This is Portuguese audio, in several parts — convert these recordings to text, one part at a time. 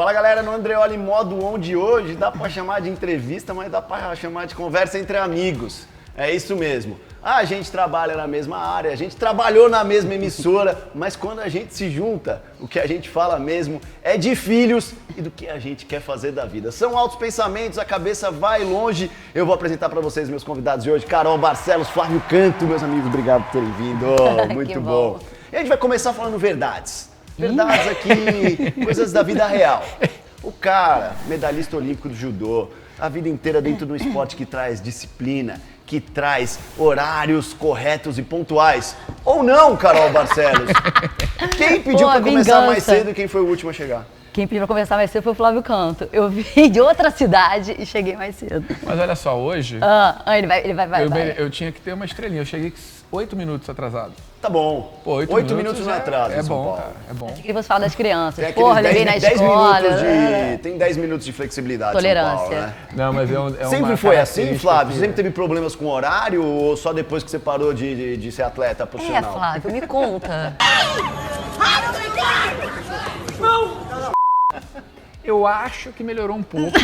Fala galera, no Andreoli Modo On de hoje, dá pra chamar de entrevista, mas dá pra chamar de conversa entre amigos. É isso mesmo. A gente trabalha na mesma área, a gente trabalhou na mesma emissora, mas quando a gente se junta, o que a gente fala mesmo é de filhos e do que a gente quer fazer da vida. São altos pensamentos, a cabeça vai longe. Eu vou apresentar pra vocês meus convidados de hoje, Carol Barcelos, Flávio Canto, meus amigos, obrigado por terem vindo. Muito bom. E a gente vai começar falando verdades. Verdades aqui, coisas da vida real. O cara, medalhista olímpico do judô, a vida inteira dentro de um esporte que traz disciplina, que traz horários corretos e pontuais. Ou não, Carol Barcelos? Quem pediu pra começar mais cedo e quem foi o último a chegar? Quem pediu pra começar mais cedo foi o Flávio Canto. Eu vim de outra cidade e cheguei mais cedo. Mas olha só, hoje... Ele vai. Eu tinha que ter uma estrelinha. Eu cheguei 8 minutos atrasado. Tá bom. Pô, 8 minutos no atraso. É bom, cara. É bom. Eu queria que você falasse das crianças. Tem Porra, levei na escola. Tem 10 minutos de flexibilidade. Tolerância. São Paulo, né? Não, mas Sempre foi assim, Flávio? Você sempre teve problemas com horário ou só depois que você parou de ser atleta profissional? Flávio, me conta. Eu acho que melhorou um pouco.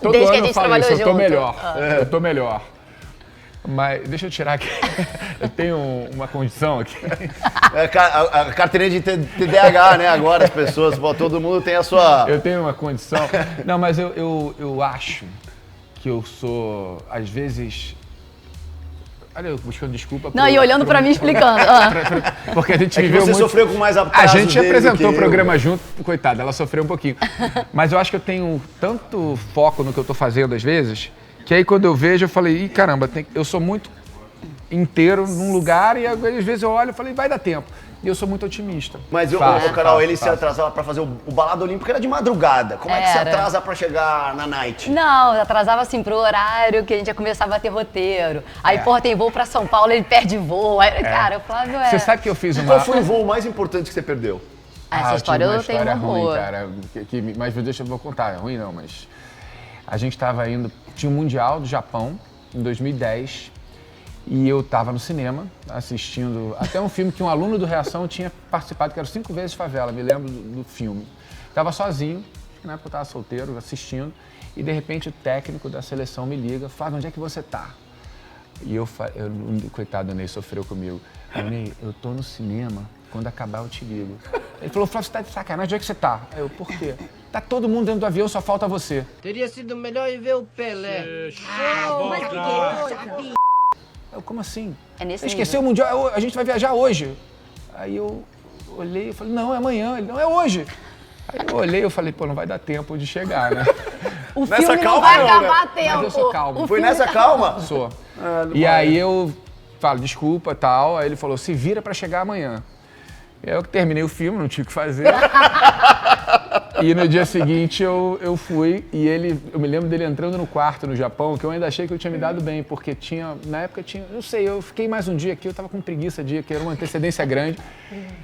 Todo Desde ano que a eu gente falo trabalhou isso, eu tô junto. melhor. Eu tô melhor. Mas deixa eu tirar aqui. Eu tenho uma condição aqui. A carteirinha de TDAH, né? Agora as pessoas, todo mundo tem a sua... Eu tenho uma condição. Não, mas eu acho que eu sou, às vezes... Olha, eu buscando desculpa. Não, e olhando pra mim explicando. Porque a gente viveu muito... Você sofreu com mais atraso. A gente apresentou o programa junto, coitada, ela sofreu um pouquinho. Mas eu acho que eu tenho tanto foco no que eu tô fazendo às vezes, que aí quando eu vejo eu falei, ih, caramba, eu sou muito inteiro num lugar e às vezes eu olho e falei, vai dar tempo. E eu sou muito otimista. Mas, Carol, ele se atrasava pra fazer o balado olímpico, era de madrugada. Como é que se atrasa pra chegar na night? Não, atrasava assim pro horário que a gente já começava a ter roteiro. Aí, porra, tem voo pra São Paulo, ele perde voo. Aí, cara, o Flávio Você sabe que eu fiz uma... Qual foi o voo mais importante que você perdeu? Essa história eu tenho uma ruim, boa. cara. Mas deixa eu vou contar, é ruim não, mas... A gente tava indo... Tinha o Mundial do Japão, em 2010... E eu estava no cinema, assistindo até um filme que um aluno do Reação tinha participado, que era 5 vezes Favela, me lembro do filme. Estava sozinho, na época eu estava solteiro, assistindo, e de repente o técnico da seleção me liga, Flávio, onde é que você tá? E coitado, o Ney sofreu comigo. Ney, eu tô no cinema, quando acabar eu te ligo. Ele falou, Flávio, você tá de sacanagem, onde é que você tá? Eu, por quê? Tá todo mundo dentro do avião, só falta você. Teria sido melhor ir ver o Pelé. Eu, como assim? É nesse Você esqueceu o Mundial? A gente vai viajar hoje. Aí eu olhei e falei, não, é amanhã. Ele, não, é hoje. Aí eu olhei e falei, pô, não vai dar tempo de chegar, né? O filme não vai acabar a tempo. Mas eu sou calmo. Foi nessa calma? Sou. E aí eu falo, desculpa, tal. Aí ele falou, se vira pra chegar amanhã. E aí eu terminei o filme, não tinha o que fazer. E no dia seguinte eu fui e eu me lembro dele entrando no quarto no Japão, que eu ainda achei que eu tinha me dado bem, porque na época não sei, eu fiquei mais um dia aqui, eu tava com preguiça de que era uma antecedência grande.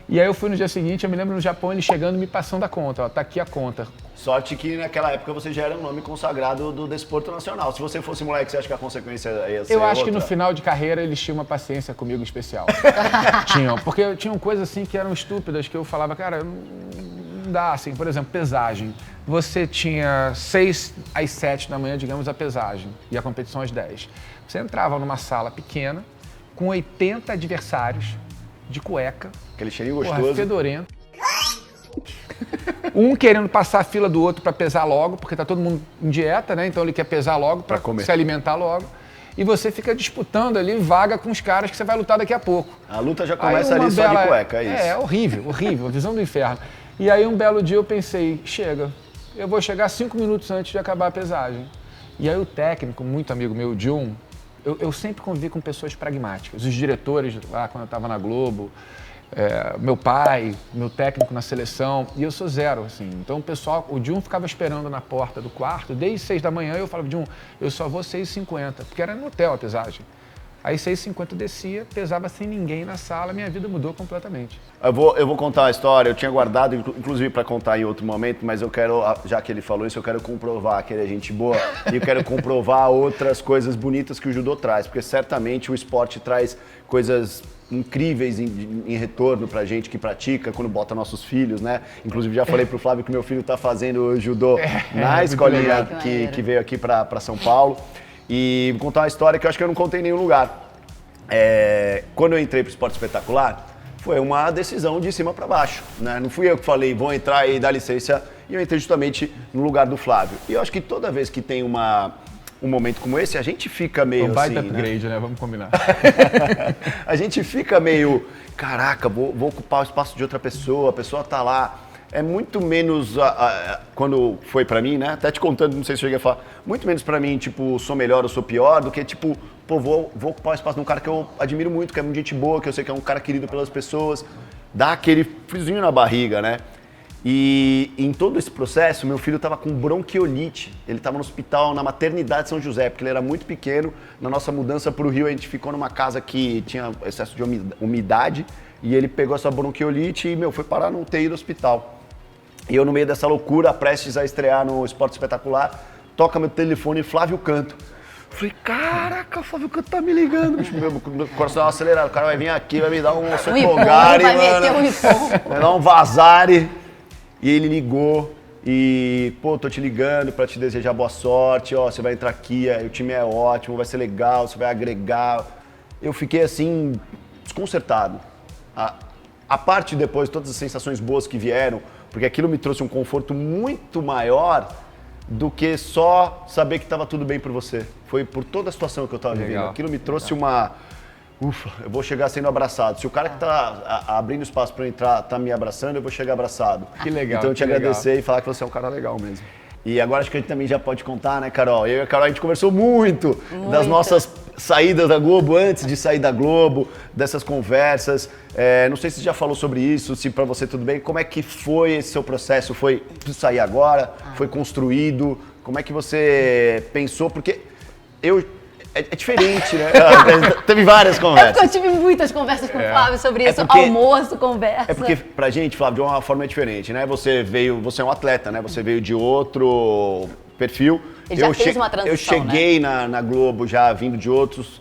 E aí eu fui no dia seguinte, eu me lembro no Japão ele chegando e me passando a conta, ó, tá aqui a conta. Sorte que naquela época você já era um nome consagrado do desporto nacional. Se você fosse moleque, você acha que a consequência ia ser Eu acho outra? que no final de carreira eles tinham uma paciência comigo especial. Porque tinham coisas assim que eram estúpidas, que eu falava, cara, não dá, assim, por exemplo, pesagem. Você tinha 6 às 7 da manhã, digamos, a pesagem, e a competição às 10. Você entrava numa sala pequena, com 80 adversários, de cueca. Aquele cheirinho gostoso. Fedorento. Um querendo passar a fila do outro para pesar logo, porque tá todo mundo em dieta, né? Então ele quer pesar logo para se alimentar logo. E você fica disputando ali vaga com os caras que você vai lutar daqui a pouco. A luta já começa ali só de cueca, é isso? É horrível, horrível, a visão do inferno. E aí um belo dia eu pensei, chega, eu vou chegar 5 minutos antes de acabar a pesagem. E aí o técnico, muito amigo meu, o John, eu sempre convivi com pessoas pragmáticas. Os diretores lá, quando eu estava na Globo, meu pai, meu técnico na seleção, e eu sou zero, assim. Então o John ficava esperando na porta do quarto, desde 6 da manhã, eu falava, John, eu só vou 6h50, porque era no hotel a pesagem. Aí 6,50 descia, pesava sem ninguém na sala, minha vida mudou completamente. Eu vou contar uma história, eu tinha guardado, inclusive para contar em outro momento, mas eu quero, já que ele falou isso, eu quero comprovar que ele é gente boa e eu quero comprovar outras coisas bonitas que o judô traz, porque certamente o esporte traz coisas incríveis em retorno pra gente que pratica, quando bota nossos filhos, né? Inclusive já falei pro Flávio que meu filho tá fazendo judô na escolinha que veio aqui pra São Paulo. E vou contar uma história que eu acho que eu não contei em nenhum lugar. Quando eu entrei pro esporte espetacular, foi uma decisão de cima para baixo, né? Não fui eu que falei, vou entrar e dar licença, e eu entrei justamente no lugar do Flávio. E eu acho que toda vez que tem um momento como esse, a gente fica meio baita assim, upgrade, né? Vamos combinar. A gente fica meio, caraca, vou ocupar o espaço de outra pessoa, a pessoa tá lá. É muito menos, quando foi pra mim, né? Até te contando, não sei se eu cheguei a falar, muito menos pra mim, tipo, sou melhor ou sou pior, do que tipo, pô, vou ocupar o espaço de um cara que eu admiro muito, que é muito gente boa, que eu sei que é um cara querido pelas pessoas. Dá aquele friozinho na barriga, né? E em todo esse processo, meu filho estava com bronquiolite. Ele estava no hospital, na maternidade de São José, porque ele era muito pequeno. Na nossa mudança para o Rio, a gente ficou numa casa que tinha excesso de umidade. E ele pegou essa bronquiolite e, foi parar no UTI do hospital. E eu, no meio dessa loucura, prestes a estrear no Esporte Espetacular, toca meu telefone, Flávio Canto. Falei, caraca, o Flávio Canto tá me ligando. Bicho, meu coração tava acelerado. O cara vai vir aqui, vai me dar um sopogare, vai mano. meter um ipom. Vai dar um vazare. E ele ligou e, pô, tô te ligando pra te desejar boa sorte, ó, você vai entrar aqui, o time é ótimo, vai ser legal, você vai agregar. Eu fiquei assim, desconcertado. A parte depois, todas as sensações boas que vieram, porque aquilo me trouxe um conforto muito maior do que só saber que estava tudo bem por você. Foi por toda a situação que eu estava vivendo. Aquilo me trouxe uma... Ufa, eu vou chegar sendo abraçado. Se o cara que está abrindo espaço para eu entrar está me abraçando, eu vou chegar abraçado. Que legal. Então eu te agradecer e falar que você é um cara legal mesmo. E agora acho que a gente também já pode contar, né, Carol? Eu e a Carol, a gente conversou muito das nossas saídas da Globo, antes de sair da Globo, dessas conversas. Não sei se você já falou sobre isso, se pra você tudo bem. Como é que foi esse seu processo? Foi sair agora? Foi construído? Como é que você pensou? Porque é diferente, né? Teve várias conversas. Eu tive muitas conversas com o Flávio sobre isso, porque, almoço, conversa. É porque pra gente, Flávio, de uma forma diferente, né? Você é um atleta, né? Você veio de outro perfil. Ele já fez uma transição, eu cheguei, né? na Globo já vindo de outros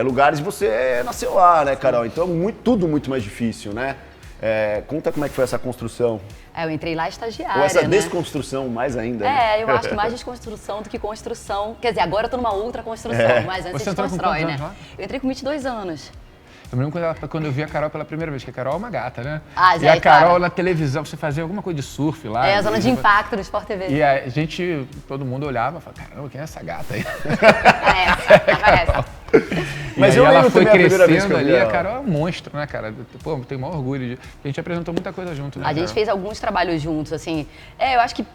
lugares e você nasceu lá, né, Carol? Então tudo muito mais difícil, né? Conta como é que foi essa construção. Eu entrei lá estagiária, Ou essa né? desconstrução mais ainda, né? Eu acho que mais desconstrução do que construção. Quer dizer, agora eu tô numa outra construção, mas antes Você a gente entrou com constrói, quantos né? anos lá? Eu entrei com 22 anos. Eu me lembro quando eu vi a Carol pela primeira vez, que a Carol é uma gata, né? Ah, e a Carol claro. Na televisão, você fazia alguma coisa de surf lá. A zona de impacto do Sport TV. E a gente, todo mundo olhava e falava, caramba, quem é essa gata aí? Essa. Mas e eu aí ela lembro foi também a primeira vez que crescendo eu vi ali, a ela. Carol é um monstro, né, cara? Pô, eu tenho o maior orgulho a gente apresentou muita coisa junto, né? A gente fez alguns trabalhos juntos, assim. Eu acho que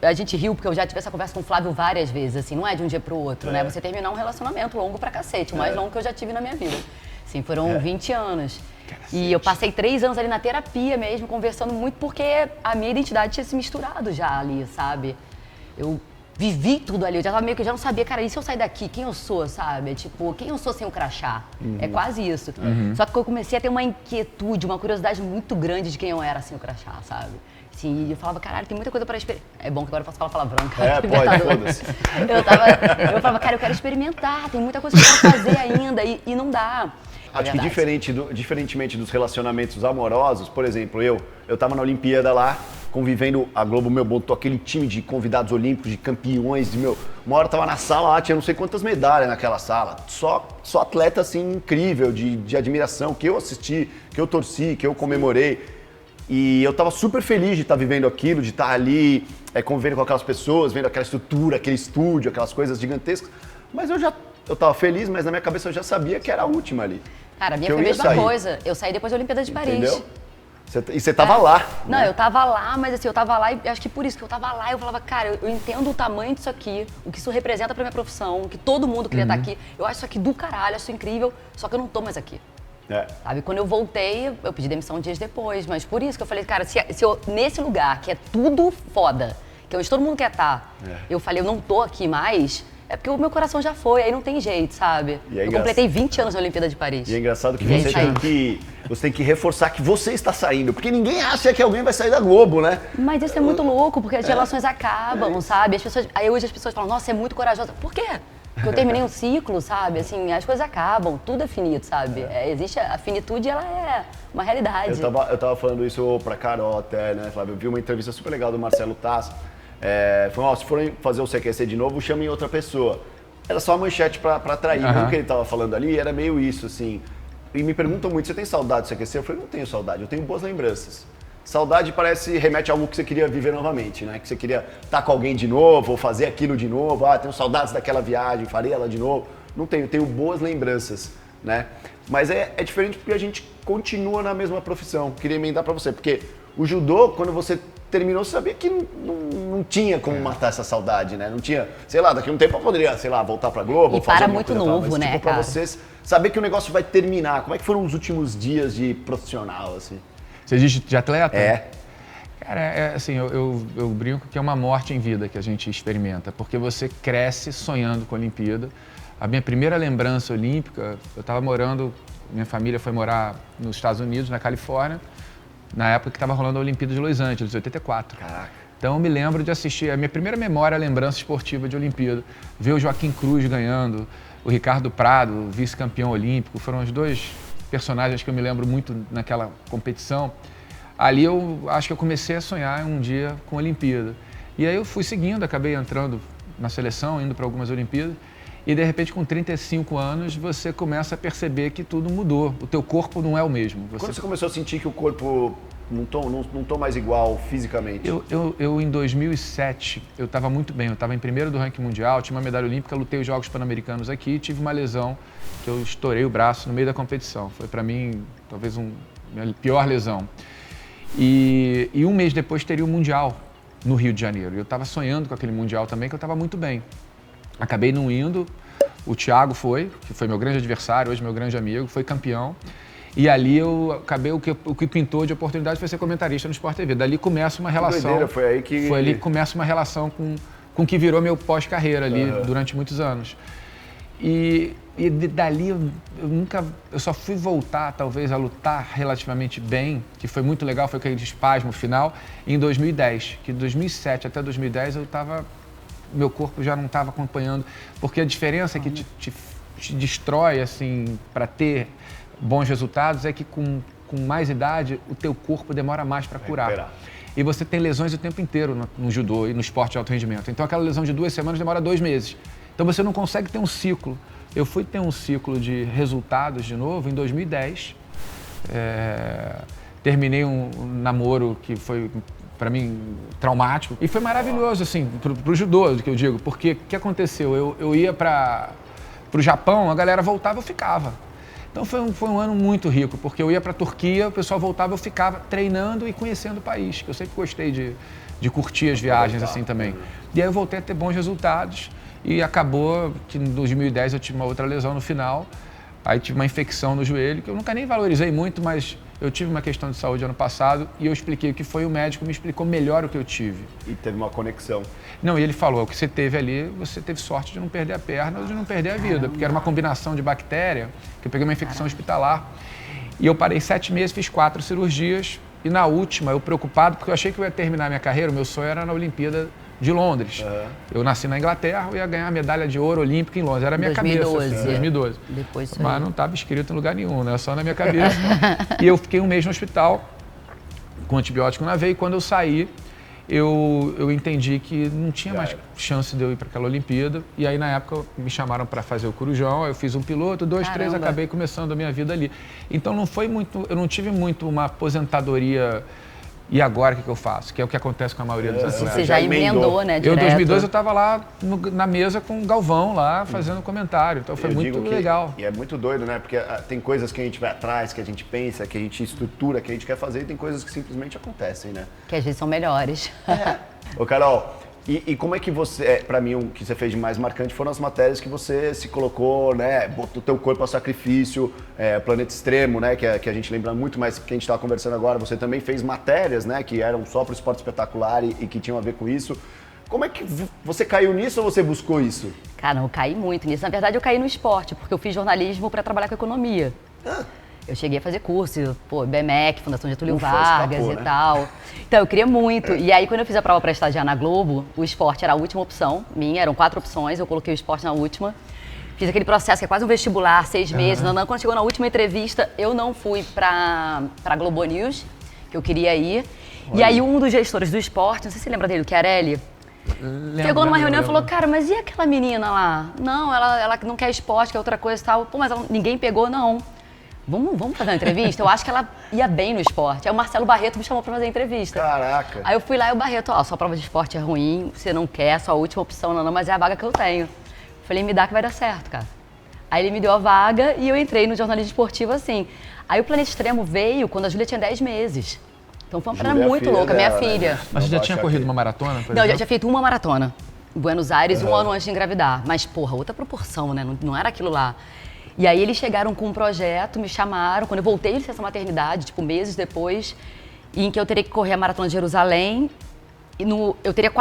a gente riu, porque eu já tive essa conversa com o Flávio várias vezes, assim, não é de um dia pro outro, né? Você terminar um relacionamento longo pra cacete, o mais longo que eu já tive na minha vida. Assim, foram 20 anos. Cacete. E eu passei 3 anos ali na terapia mesmo, conversando muito, porque a minha identidade tinha se misturado já ali, sabe? Eu vivi tudo ali, eu já tava meio que já não sabia, cara, e se eu sair daqui, quem eu sou, sabe? Tipo, quem eu sou sem o crachá? É quase isso. Só que eu comecei a ter uma inquietude, uma curiosidade muito grande de quem eu era sem o crachá, sabe? Assim, eu falava, caralho, tem muita coisa para experimentar. É bom que agora eu posso falar palavrão, cara. Pode, foda-se. Eu falava, cara, eu quero experimentar, tem muita coisa que eu quero fazer ainda, e não dá. Acho que diferentemente dos relacionamentos amorosos, por exemplo, eu tava na Olimpíada lá, convivendo, a Globo, botou aquele time de convidados olímpicos, de campeões, uma hora eu tava na sala lá, tinha não sei quantas medalhas naquela sala, só atleta, assim, incrível, de admiração, que eu assisti, que eu torci, que eu comemorei. E eu tava super feliz de estar vivendo aquilo, de estar ali, convivendo com aquelas pessoas, vendo aquela estrutura, aquele estúdio, aquelas coisas gigantescas, mas eu tava feliz, mas na minha cabeça eu já sabia que era a última ali. Cara, a minha foi a mesma coisa. Eu saí depois da Olimpíada de Paris. Entendeu? E você tava lá. Não, né? eu tava lá, mas assim, eu tava lá e acho que por isso que eu tava lá, eu falava, cara, eu entendo o tamanho disso aqui, o que isso representa pra minha profissão, que todo mundo queria estar aqui. Eu acho isso aqui do caralho, acho isso incrível, só que eu não tô mais aqui. Sabe, quando eu voltei, eu pedi demissão dias depois, mas por isso que eu falei, cara, se eu nesse lugar que é tudo foda, que é onde todo mundo quer estar, eu falei, eu não tô aqui mais, É porque o meu coração já foi, aí não tem jeito, sabe? E é Eu completei 20 anos na Olimpíada de Paris. E é engraçado que E aí você saiu. você tem que reforçar que você está saindo, porque ninguém acha que alguém vai sair da Globo, né? Mas isso é muito louco, porque as relações acabam, sabe? Aí hoje as pessoas falam, nossa, você é muito corajosa. Por quê? Porque eu terminei um ciclo, sabe? Assim, as coisas acabam, tudo é finito, sabe? Existe a finitude, ela é uma realidade. Eu tava falando isso pra Carol até, né, Flávio? Eu vi uma entrevista super legal do Marcelo Taz. Falou, ó, se forem fazer o CQC de novo, chamem outra pessoa. Era só a manchete pra atrair. Mas o que ele tava falando ali era meio isso, assim. E me perguntam muito, você tem saudade do CQC? Eu falei, não tenho saudade, eu tenho boas lembranças. Saudade remete a algo que você queria viver novamente, né? Que você queria estar com alguém de novo, ou fazer aquilo de novo. Ah, tenho saudades daquela viagem, faria ela de novo. Não tenho boas lembranças, né? Mas é diferente porque a gente continua na mesma profissão. Queria emendar pra você, porque o judô, quando você terminou, você sabia que não tinha como matar essa saudade, né? Não tinha, sei lá, daqui a um tempo eu poderia, sei lá, voltar pra Globo. E fazer para alguma muito coisa, novo, mas, né, tipo, pra cara? vocês saber que o negócio vai terminar. Como é que foram os últimos dias de profissional, assim? Você diz de atleta? É. Cara, assim, eu brinco que é uma morte em vida que a gente experimenta, porque você cresce sonhando com a Olimpíada. A minha primeira lembrança olímpica, eu estava morando, minha família foi morar nos Estados Unidos, na Califórnia, na época que estava rolando a Olimpíada de Los Angeles, 84. Caraca. Então eu me lembro de assistir, a minha primeira memória é a lembrança esportiva de Olimpíada. Ver o Joaquim Cruz ganhando, o Ricardo Prado, vice-campeão olímpico, foram os dois personagens que eu me lembro muito naquela competição. Ali eu acho que eu comecei a sonhar um dia com a Olimpíada. E aí eu fui seguindo, acabei entrando na seleção, indo para algumas Olimpíadas. E de repente, com 35 anos, você começa a perceber que tudo mudou. O teu corpo não é o mesmo. Quando você começou a sentir que o corpo não tô mais igual fisicamente? Eu em 2007, eu estava muito bem. Eu estava em primeiro do ranking mundial, tinha uma medalha olímpica, lutei os Jogos Pan-Americanos aqui e tive uma lesão que eu estourei o braço no meio da competição. Foi para mim, talvez, minha pior lesão. E um mês depois teria o Mundial no Rio de Janeiro. Eu estava sonhando com aquele Mundial também, que eu estava muito bem. Acabei não indo, o Thiago foi, que foi meu grande adversário, hoje meu grande amigo, foi campeão. E ali eu acabei, o que pintou de oportunidade foi ser comentarista no Sport TV. Dali começa uma relação. Doideira, foi aí que... Foi ali que começa uma relação com o que virou meu pós-carreira ali durante muitos anos. E dali eu só fui voltar talvez a lutar relativamente bem, que foi muito legal, foi aquele espasmo final, em 2010, que de 2007 até 2010 meu corpo já não estava acompanhando, porque a diferença que te destrói assim para ter bons resultados é que com mais idade o teu corpo demora mais para curar. E você tem lesões o tempo inteiro no judô e no esporte de alto rendimento. Então aquela lesão de 2 semanas demora 2 meses. Então você não consegue ter um ciclo. Eu fui ter um ciclo de resultados de novo em 2010. Terminei um namoro que foi, para mim, traumático. E foi maravilhoso, assim, pro judô, que eu digo. Porque o que aconteceu? Eu ia pro Japão, a galera voltava, eu ficava. Então foi um ano muito rico, porque eu ia para a Turquia, o pessoal voltava, eu ficava treinando e conhecendo o país, que eu sempre gostei de curtir as viagens assim também. E aí eu voltei a ter bons resultados e acabou que em 2010 eu tive uma outra lesão no final, aí tive uma infecção no joelho, que eu nunca nem valorizei muito, mas eu tive uma questão de saúde ano passado e eu expliquei o que foi, o médico me explicou melhor o que eu tive. E teve uma conexão. Não, e ele falou, o que você teve ali, você teve sorte de não perder a perna ou de não perder a vida, porque era uma combinação de bactéria, que eu peguei uma infecção hospitalar. E eu parei 7 meses, fiz 4 cirurgias, e na última, eu preocupado, porque eu achei que eu ia terminar minha carreira, o meu sonho era na Olimpíada de Londres. Eu nasci na Inglaterra, eu ia ganhar a medalha de ouro olímpica em Londres, era a minha 2012. cabeça. Assim, 2012. Depois isso Mas aí. não estava escrito em lugar nenhum, né? Só na minha cabeça. E eu fiquei um mês no hospital, com antibiótico na veia, e quando eu saí, eu entendi que não tinha mais chance de eu ir para aquela Olimpíada. E aí, na época, me chamaram para fazer o Corujão, eu fiz um piloto, 2, 3, acabei começando a minha vida ali. Então, não foi muito, eu não tive muito uma aposentadoria. E agora o que eu faço? Que é o que acontece com a maioria dos atletas. Você já emendou, né, Eu, em direto. 2002, eu estava lá na mesa com o Galvão, lá, fazendo comentário. Então, foi muito legal. E é muito doido, né? Porque tem coisas que a gente vai atrás, que a gente pensa, que a gente estrutura, que a gente quer fazer, e tem coisas que simplesmente acontecem, né? Que às vezes são melhores. Ô, Carol, e como é que você, pra mim, o que você fez de mais marcante foram as matérias que você se colocou, né? Botou o teu corpo a sacrifício, Planeta Extremo, né? Que a gente lembra muito, mas que a gente estava conversando agora, você também fez matérias, né? Que eram só para o esporte espetacular e que tinham a ver com isso. Como é que você caiu nisso ou você buscou isso? Cara, eu caí muito nisso. Na verdade, eu caí no esporte, porque eu fiz jornalismo para trabalhar com economia. Eu cheguei a fazer curso, BMEC, Fundação Getúlio Vargas escapou, e né? tal. Então, eu queria muito. E aí, quando eu fiz a prova para estagiar na Globo, o esporte era a última opção minha, eram 4 opções, eu coloquei o esporte na última. Fiz aquele processo que é quase um vestibular, 6 meses. Quando chegou na última entrevista, eu não fui pra Globo News, que eu queria ir. Olha. E aí, um dos gestores do esporte, não sei se você lembra dele, o Chiarelli, chegou numa reunião e falou, cara, mas e aquela menina lá? Não, ela não quer esporte, quer outra coisa e tal. Pô, mas ninguém pegou, não. Vamos fazer uma entrevista? Eu acho que ela ia bem no esporte. Aí o Marcelo Barreto me chamou pra fazer a entrevista. Caraca. Aí eu fui lá e o Barreto, sua prova de esporte é ruim, você não quer, sua última opção não, mas é a vaga que eu tenho. Falei, me dá que vai dar certo, cara. Aí ele me deu a vaga e eu entrei no jornalismo esportivo assim. Aí o Planeta Extremo veio quando a Júlia tinha 10 meses. Então foi uma parada muito louca, minha filha. Mas você já tinha corrido uma maratona, por Não, eu já exemplo? tinha feito uma maratona em Buenos Aires, um ano antes de engravidar. Mas, porra, outra proporção, né? Não era aquilo lá. E aí eles chegaram com um projeto, me chamaram, quando eu voltei de licença maternidade, tipo, meses depois, em que eu teria que correr a Maratona de Jerusalém. E eu teria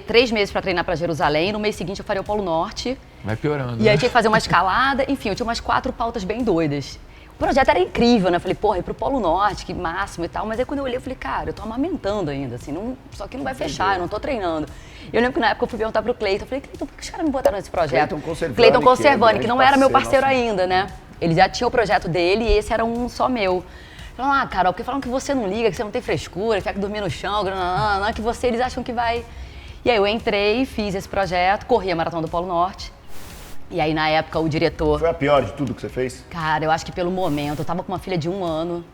3 meses para treinar para Jerusalém, no mês seguinte eu faria o Polo Norte. Vai piorando. E aí tinha que fazer uma escalada, enfim, eu tinha umas 4 pautas bem doidas. O projeto era incrível, né? Eu falei, porra, ir pro Polo Norte, que máximo e tal. Mas aí quando eu olhei, eu falei, cara, eu tô amamentando ainda, assim, só que não vai fechar, eu não tô treinando. Eu lembro que na época eu fui perguntar pro Cleiton, eu falei, Cleiton, por que os caras me botaram nesse projeto? Cleiton Conservani, que não era meu parceiro ainda, né? Ele já tinha o projeto dele e esse era um só meu. Falaram, Carol, porque falam que você não liga, que você não tem frescura, que fica dormindo no chão, que eles acham que vai... E aí eu entrei, fiz esse projeto, corri a Maratona do Polo Norte. E aí, na época, o diretor... Foi a pior de tudo que você fez? Cara, eu acho que pelo momento, eu tava com uma filha de 1 ano,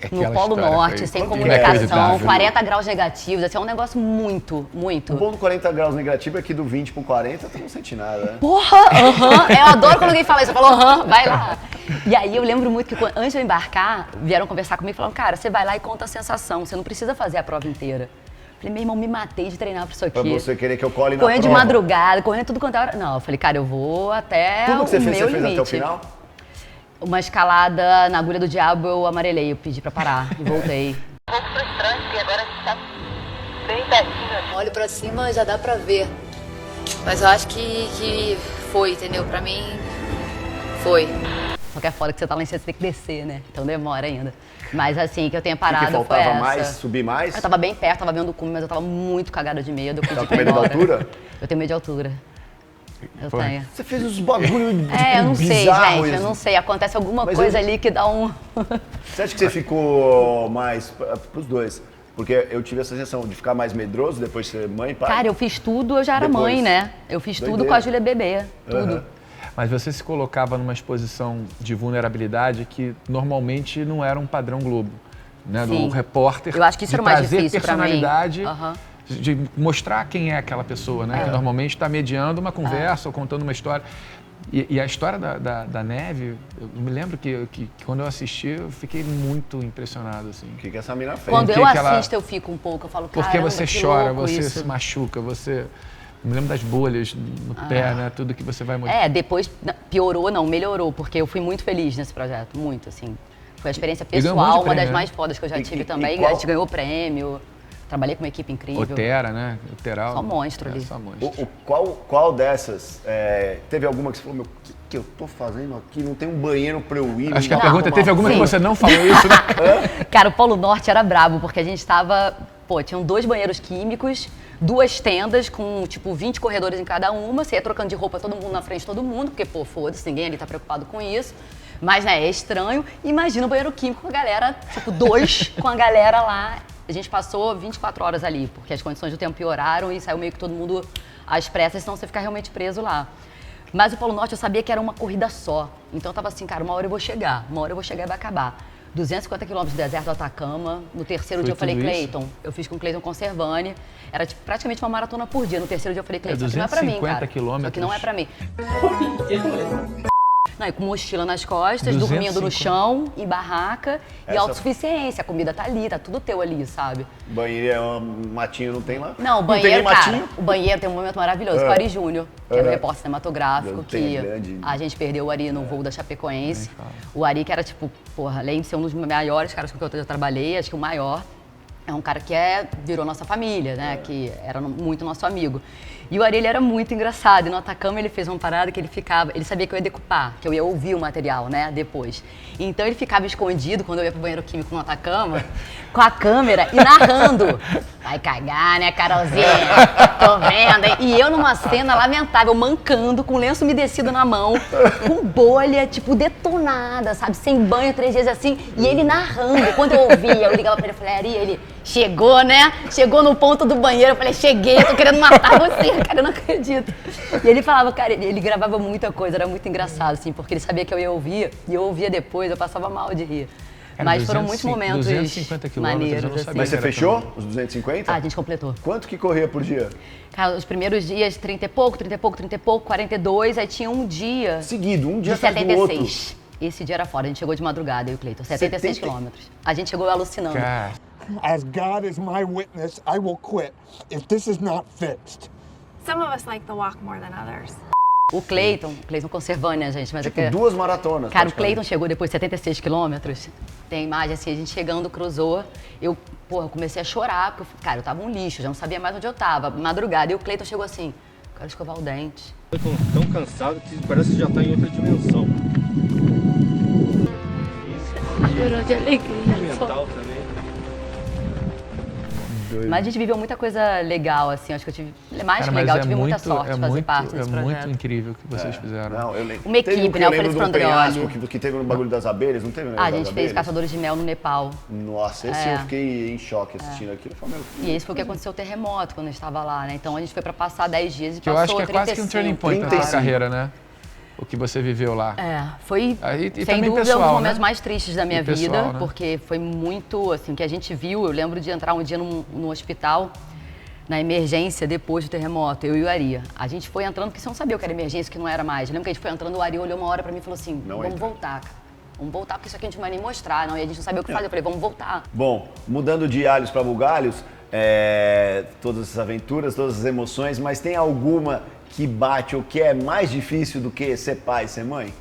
Aquela no Polo história Norte, foi sem inacreditável. comunicação, 40 graus negativos, assim, é um negócio muito. O bom do 40 graus negativo é que do 20 pro 40 tu não sente nada, né? Porra, eu adoro quando alguém fala isso, eu falo, vai lá. E aí eu lembro muito que antes de eu embarcar, vieram conversar comigo e falaram, cara, você vai lá e conta a sensação, você não precisa fazer a prova inteira. Falei, meu irmão, me matei de treinar pra isso aqui. Pra você querer que eu cole na correndo prova. de madrugada, correndo tudo quanto é hora. Não, eu falei, cara, eu vou até tudo que você o fez, meu você limite. fez até o final? Uma escalada na agulha do diabo, eu amarelei, eu pedi pra parar e voltei. Um pouco frustrante, porque agora a gente tá bem pertinho. Olho pra cima, já dá pra ver. Mas eu acho que foi, entendeu? Pra mim, foi. Só que é foda que você tá lá em cima, você tem que descer, né? Então demora ainda. Mas assim, que eu tenha parado que foi faltava essa. mais, subir mais? Eu tava bem perto, tava vendo o cume, mas eu tava muito cagada de medo. Eu pedi Tava pra com ir medo da embora. altura? Eu tenho medo de altura. Eu tenho. Você fez uns bagulho Eu não sei, bizarro, gente, eu não sei. Acontece alguma Mas coisa ali que dá um... Você acha que você ficou mais pros dois? Porque eu tive essa sensação de ficar mais medroso depois de ser mãe e pai. Cara, eu fiz tudo, eu já era Depois. mãe, né? Eu fiz tudo Doideira. com a Júlia bebê, tudo. Aham. Mas você se colocava numa exposição de vulnerabilidade que normalmente não era um padrão Globo, né? Sim. Do repórter. Eu acho que isso de era o mais trazer difícil pra mim. personalidade, Aham. de mostrar quem é aquela pessoa, né? Que normalmente está mediando uma conversa ou contando uma história. E a história da Neve, eu me lembro que quando eu assisti, eu fiquei muito impressionado, assim. O que essa mina fez? Quando que eu que ela- assisto, eu fico um pouco, eu falo, Porque caramba, você que chora, louco você isso. se machuca, você... Eu me lembro das bolhas no pé, né? Tudo que você vai mostrar. Depois piorou, não, melhorou, porque eu fui muito feliz nesse projeto, muito, assim. Foi a experiência ganhou um monte de pessoal, uma prêmio, das né? mais fodas que eu já tive também. qual- A gente ganhou prêmio, trabalhei com uma equipe incrível. Otera, né? Oteral. Só monstro ali. Só monstro. Qual dessas? Teve alguma que você falou, meu, o que eu tô fazendo aqui? Não tem um banheiro pra eu ir. Acho que a não pergunta dá teve alguma que sim. você não falou isso, né? Cara, o Polo Norte era brabo, porque a gente tava... tinham 2 banheiros químicos, 2 tendas com, 20 corredores em cada uma. Você ia trocando de roupa todo mundo na frente de todo mundo, porque, foda-se, ninguém ali tá preocupado com isso. Mas, né, é estranho. Imagina o banheiro químico com a galera, 2 com a galera lá. A gente passou 24 horas ali, porque as condições do tempo pioraram e saiu meio que todo mundo às pressas, senão você fica realmente preso lá. Mas o Polo Norte eu sabia que era uma corrida só. Então eu tava assim, cara, uma hora eu vou chegar e vai acabar. 250 quilômetros do deserto do Atacama. No terceiro dia eu falei, tudo isso? Cleiton, eu fiz com o Cleiton Conservani. Era praticamente uma maratona por dia. No terceiro dia eu falei, Cleiton, isso aqui não é pra mim, 250 cara. quilômetros. Isso aqui não é pra mim. Não, e com mochila nas costas, 250. dormindo no chão, em barraca e Essa- autossuficiência. A comida tá ali, tá tudo teu ali, sabe? Banheiro, matinho não tem lá? Não, o tem banheiro, nem cara, matinho? o banheiro tem um momento maravilhoso, com o Ari Júnior, que era o repórter cinematográfico, Não tem que grande. a gente perdeu o Ari no voo da Chapecoense. O Ari, que era além de ser um dos maiores caras com que eu já trabalhei, acho que o maior, é um cara que virou nossa família, né? Que era muito nosso amigo. E o Ari, ele era muito engraçado. E no Atacama ele fez uma parada que ele sabia que eu ia decupar, que eu ia ouvir o material, né, depois. Então ele ficava escondido quando eu ia pro banheiro químico no Atacama, com a câmera e narrando. Vai cagar, né, Carolzinha? Tô vendo, hein? E eu numa cena lamentável, mancando, com lenço umedecido na mão, com bolha, tipo, detonada, sabe? Sem banho 3 dias assim. E ele narrando. Quando eu ouvia, eu ligava pra ele e falei, Ari, ele chegou, né? Chegou no ponto do banheiro. Eu falei, cheguei, tô querendo matar você, cara, eu não acredito. E ele falava, cara, ele gravava muita coisa, era muito engraçado, assim, porque ele sabia que eu ia ouvir, e eu ouvia depois, eu passava mal de rir. Cara, mas foram muitos momentos 250 maneiros, eu não sabia. assim. Mas você fechou os 250? Ah, a gente completou. Quanto que corria por dia? Cara, os primeiros dias, 30 e pouco, 42, aí tinha um dia Seguido, um dia de atrás do outro. 76. Esse dia era foda, a gente chegou de madrugada, eu e o Cleiton, 76 quilômetros. A gente chegou alucinando. Cara, As God is my witness, I will quit if this is not fixed. Some of us like the walk more than others. O Cleiton conservando, né, gente? Mas Tipo, é que... 2 maratonas. Cara, o praticamente. Cleiton chegou depois de 76 quilômetros. Tem imagem assim, a gente chegando, cruzou. Eu comecei a chorar, porque, cara, eu tava um lixo, já não sabia mais onde eu tava. Madrugada. E o Cleiton chegou assim, quero escovar o dente. Eu tô tão cansado que parece que já tá em outra dimensão. Chorou de alegria. Mental também. Mas a gente viveu muita coisa legal, assim. Acho que eu tive. Mais cara, que legal, mas eu tive muita sorte de fazer parte desse É projeto. muito incrível o que vocês fizeram. Não, eu lembro. Uma equipe, Teve um que né? eu O lembro Felipe do penhasco Frondrioli. que teve no bagulho das abelhas, não teve no Ah, a negócio gente das fez abelhas? Caçadores de Mel no Nepal. Nossa, esse eu fiquei em choque assistindo aquilo. Eu falei, meu, E esse foi o que aconteceu o terremoto quando eu estava lá, né? Então a gente foi pra passar 10 dias e Que eu passou acho que é quase que um 35. turning point na sua 35. carreira, né? O que você viveu lá. É, foi, Aí, e sem também dúvida, um pessoal, dos momentos né? mais tristes da minha E pessoal, vida, né? porque foi muito, assim, que a gente viu. Eu lembro de entrar um dia no hospital, na emergência, depois do terremoto, eu e o Ari. A gente foi entrando, porque você não sabia o que era emergência, o que não era mais. Eu lembro que a gente foi entrando, o Ari olhou uma hora pra mim e falou assim, Não vamos entra. voltar, cara. Vamos voltar, porque isso aqui a gente não vai nem mostrar, não. E a gente não sabia o que fazer. Eu falei, vamos voltar. Bom, mudando de alhos para bugalhos, todas essas aventuras, todas as emoções, mas tem alguma que bate ou que é mais difícil do que ser pai, ser mãe?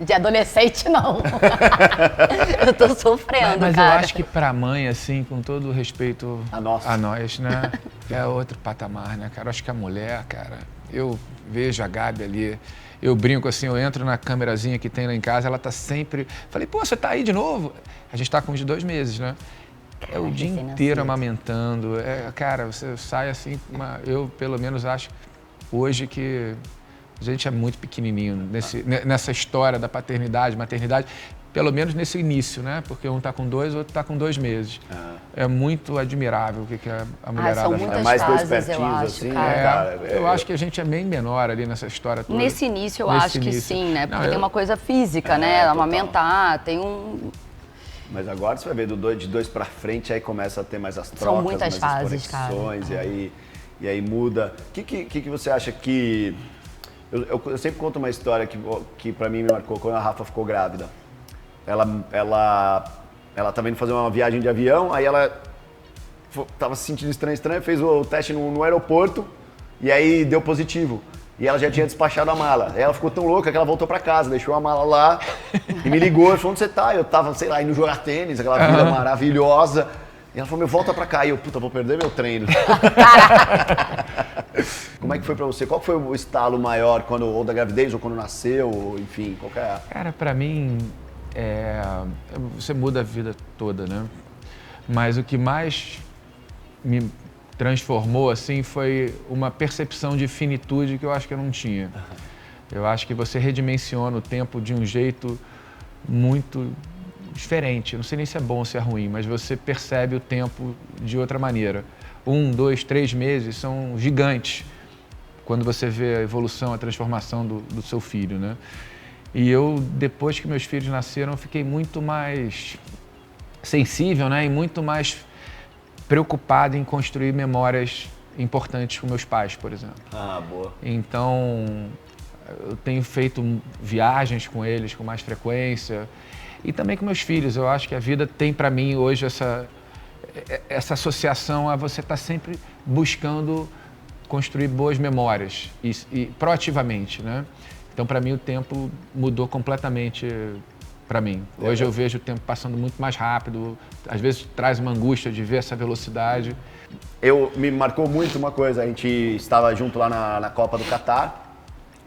De adolescente, não. Eu tô sofrendo, Mas eu cara. acho que pra mãe, assim, com todo o respeito A nós. né? É outro patamar, né, cara? Eu acho que a mulher, cara, eu vejo a Gabi ali, eu brinco assim, eu entro na câmerazinha que tem lá em casa, ela tá sempre... Falei, pô, você tá aí de novo? A gente tá com uns de 2 meses, né? É o dia recém-nascido. inteiro amamentando. Cara, você sai assim, eu pelo menos acho hoje que a gente é muito pequenininho nessa história da paternidade, maternidade, pelo menos nesse início, né? Porque um tá com 2, o outro tá com 2 meses. É muito admirável o que a mulherada são faz. muitas É mais dois fases, eu pertinhos, acho, assim, cara. né, cara? Eu acho que a gente é bem menor ali nessa história toda. Nesse início, eu Nesse acho que início. sim, né? Porque Não, tem uma coisa física, né? total. Amamentar, tem um... Mas agora você vai ver, de 2 para frente, aí começa a ter mais as trocas, São muitas mais as fases, cara. conexões, e aí muda. O que você acha que... Eu sempre conto uma história que pra mim me marcou, quando a Rafa ficou grávida. Ela tava indo fazer uma viagem de avião, aí ela tava se sentindo estranho, fez o teste no aeroporto, e aí deu positivo. E ela já tinha despachado a mala. Aí ela ficou tão louca que ela voltou pra casa, deixou a mala lá e me ligou. E falou, onde você tá? Eu tava, sei lá, indo jogar tênis, aquela vida maravilhosa. E ela falou, meu, volta pra cá. E eu, puta, vou perder meu treino. Como é que foi pra você? Qual foi o estalo maior, ou da gravidez, ou quando nasceu, ou enfim, qual que é? Cara, pra mim, você muda a vida toda, né? Mas o que mais me transformou, assim, foi uma percepção de finitude que eu acho que eu não tinha. Eu acho que você redimensiona o tempo de um jeito muito diferente. Não sei nem se é bom ou se é ruim, mas você percebe o tempo de outra maneira. 1, 2, 3 meses são gigantes quando você vê a evolução, a transformação do seu filho, né? E eu, depois que meus filhos nasceram, eu fiquei muito mais sensível, né? E muito mais preocupado em construir memórias importantes com meus pais, por exemplo. Ah, boa. Então, eu tenho feito viagens com eles com mais frequência e também com meus filhos. Eu acho que a vida tem para mim hoje essa associação a você estar sempre buscando construir boas memórias e proativamente, né? Então, para mim, o tempo mudou completamente pra mim. Hoje eu vejo o tempo passando muito mais rápido, às vezes traz uma angústia de ver essa velocidade. Me marcou muito uma coisa, a gente estava junto lá na Copa do Catar,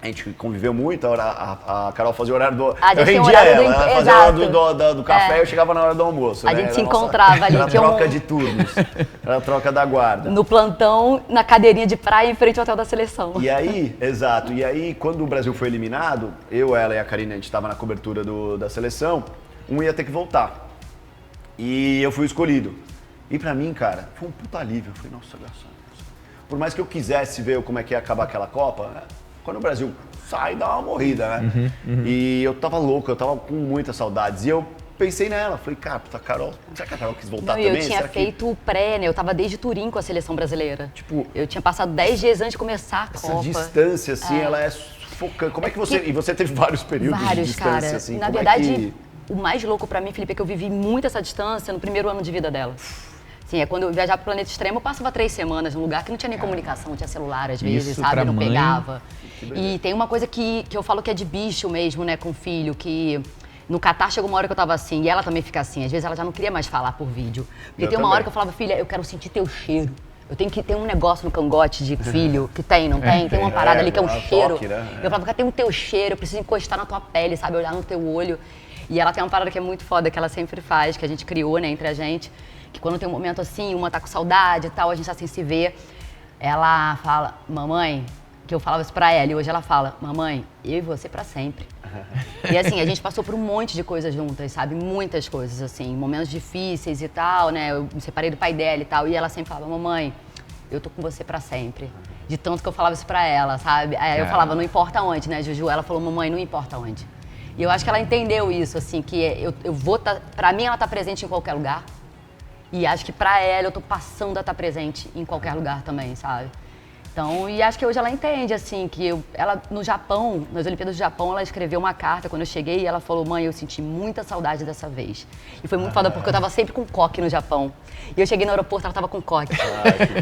a gente conviveu muito, a Carol fazia o horário do... Eu rendia ela fazia o horário do café, eu chegava na hora do almoço. A gente se encontrava ali. Era troca de turnos, era troca da guarda. No plantão, na cadeirinha de praia, em frente ao hotel da seleção. E aí, exato, e aí quando o Brasil foi eliminado, eu, ela e a Karine, a gente estava na cobertura da seleção, um ia ter que voltar. E eu fui escolhido. E pra mim, cara, foi um puta alívio. Eu falei, nossa, graças a Deus. Por mais que eu quisesse ver como é que ia acabar aquela Copa, né? Quando o Brasil sai, dá uma morrida, né? E eu tava louco, eu tava com muitas saudades. E eu pensei nela, falei, cara, puta, Carol, será que a Carol quis voltar também? Eu tinha feito o pré, né? Eu tava desde Turim com a seleção brasileira. Tipo, eu tinha passado 10 dias antes de começar a Copa. Essa distância, assim, ela é sufocante. Como é que você... E você teve vários períodos de distância, cara. assim. Na verdade, o mais louco pra mim, Felipe, é que eu vivi muito essa distância no primeiro ano de vida dela. Sim, quando eu viajava pro planeta extremo, eu passava 3 semanas num lugar que não tinha nem comunicação, não tinha celular às vezes, isso sabe? pra Não mãe. pegava. E tem uma coisa que eu falo que é de bicho mesmo, né, com o filho, que no Catar chegou uma hora que eu tava assim, e ela também fica assim, às vezes ela já não queria mais falar por vídeo. Porque tem uma hora que eu falava, filha, eu quero sentir teu cheiro. Eu tenho que ter um negócio no cangote de filho, que tem, não tem? Tem uma parada ali que é um cheiro. Toque, né? Eu falava, tem o teu cheiro, eu preciso encostar na tua pele, sabe? Olhar no teu olho. E ela tem uma parada que é muito foda, que ela sempre faz, que a gente criou, né, entre a gente. Que quando tem um momento assim, uma tá com saudade e tal, a gente tá sem se ver, ela fala, mamãe, que eu falava isso pra ela, e hoje ela fala, mamãe, eu e você pra sempre. E assim, a gente passou por um monte de coisas juntas, sabe? Muitas coisas, assim, momentos difíceis e tal, né? Eu me separei do pai dela e tal, e ela sempre falava, mamãe, eu tô com você pra sempre. De tanto que eu falava isso pra ela, sabe? Aí eu falava, não importa onde, né, Juju? Ela falou, mamãe, não importa onde. E eu acho que ela entendeu isso, assim, que eu vou tá, pra mim ela tá presente em qualquer lugar. E acho que pra ela eu tô passando a estar presente em qualquer lugar também, sabe? Então, e acho que hoje ela entende, assim, que ela, no Japão, nas Olimpíadas do Japão, ela escreveu uma carta quando eu cheguei e ela falou, mãe, eu senti muita saudade dessa vez. E foi muito foda porque eu tava sempre com coque no Japão. E eu cheguei no aeroporto, ela tava com coque.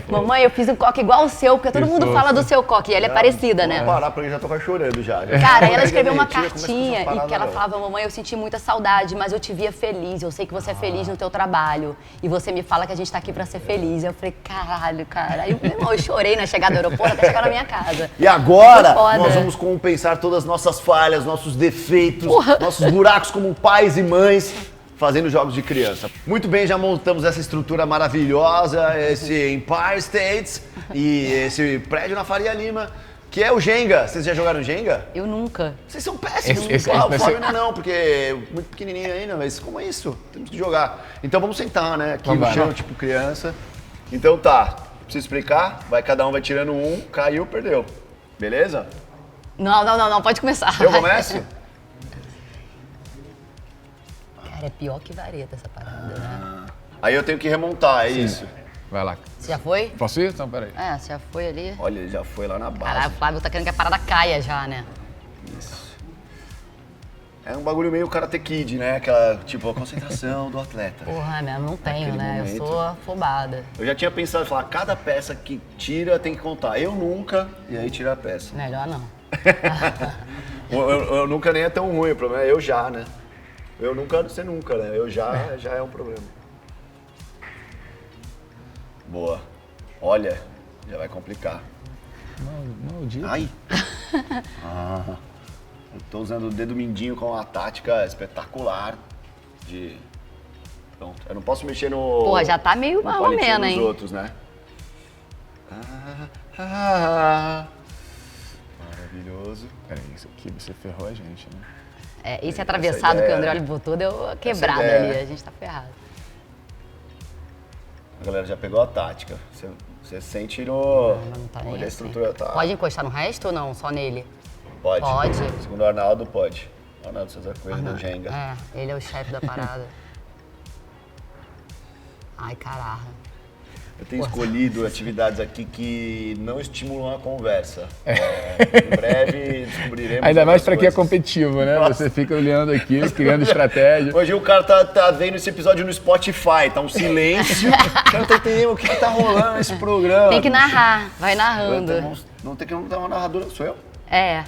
Mamãe, eu fiz um coque igual o seu, porque todo mundo fala do seu coque. E ela é parecida, né? Vou parar porque eu já tô quase chorando já. Cara, ela escreveu uma cartinha e que ela falava, mamãe, eu senti muita saudade, mas eu te via feliz. Eu sei que você é feliz no teu trabalho. E você me fala que a gente tá aqui pra ser feliz. Eu falei, caralho, cara. Aí, meu irmão, eu chorei na chegada do aeroporto até chegar na minha casa. E agora, nós vamos compensar todas as nossas falhas, nossos defeitos, nossos buracos como pais e mães, fazendo jogos de criança. Muito bem, já montamos essa estrutura maravilhosa, esse Empire State e esse prédio na Faria Lima, que é o Jenga. Vocês já jogaram Jenga? Eu nunca. Vocês são péssimos. Esse O Fábio ainda não, porque é muito pequenininho ainda, mas como é isso? Temos que jogar. Então vamos sentar, né? Aqui no chão, tipo criança. Então tá. Preciso explicar? Cada um vai tirando um, caiu, perdeu. Beleza? Não, pode começar. Eu começo? Cara, é pior que vareta essa parada, né? Aí eu tenho que remontar, é isso. Vai lá. Você já foi? Posso ir? Então, peraí. É, você já foi ali. Olha, ele já foi lá na base. Caralho, o Flávio tá querendo que a parada caia já, né? Isso. É um bagulho meio Karate Kid, né? Aquela, tipo, a concentração do atleta. Porra, mesmo, não tenho, Naquele né? momento. Eu sou afobada. Eu já tinha pensado em falar, cada peça que tira tem que contar. Eu nunca, e aí tira a peça. Melhor não. eu nunca nem é tão ruim, o problema é eu já, né? Eu nunca, você nunca, né? Eu já é um problema. Boa. Olha, já vai complicar. Maldito. Ai! Eu tô usando o dedo mindinho com uma tática espetacular de... Pronto, eu não posso mexer no... Porra, já tá meio marromeno, hein? dos outros, né? Maravilhoso. Peraí, isso aqui você ferrou a gente, né? É, esse atravessado que o André botou deu uma quebrada ali, a gente tá ferrado. A galera já pegou a tática. Você sente no... Não tá onde nem a estrutura tá. Pode encostar no resto ou não? Só nele? Pode. Pode. Segundo o Arnaldo, pode. O Arnaldo César Coelho do Jenga. É, ele é o chefe da parada. Ai, caralho. Eu tenho escolhido atividades aqui que não estimulam a conversa. Em breve descobriremos. Ainda mais pra quem é coisas. competitivo, né? Nossa. Você fica olhando aqui, criando estratégia. Hoje o cara tá vendo esse episódio no Spotify, tá um silêncio. O cara não tá entendendo o que tá rolando nesse programa. Tem que narrar, vai narrando. Não tem que não dar uma narradora, sou eu? É.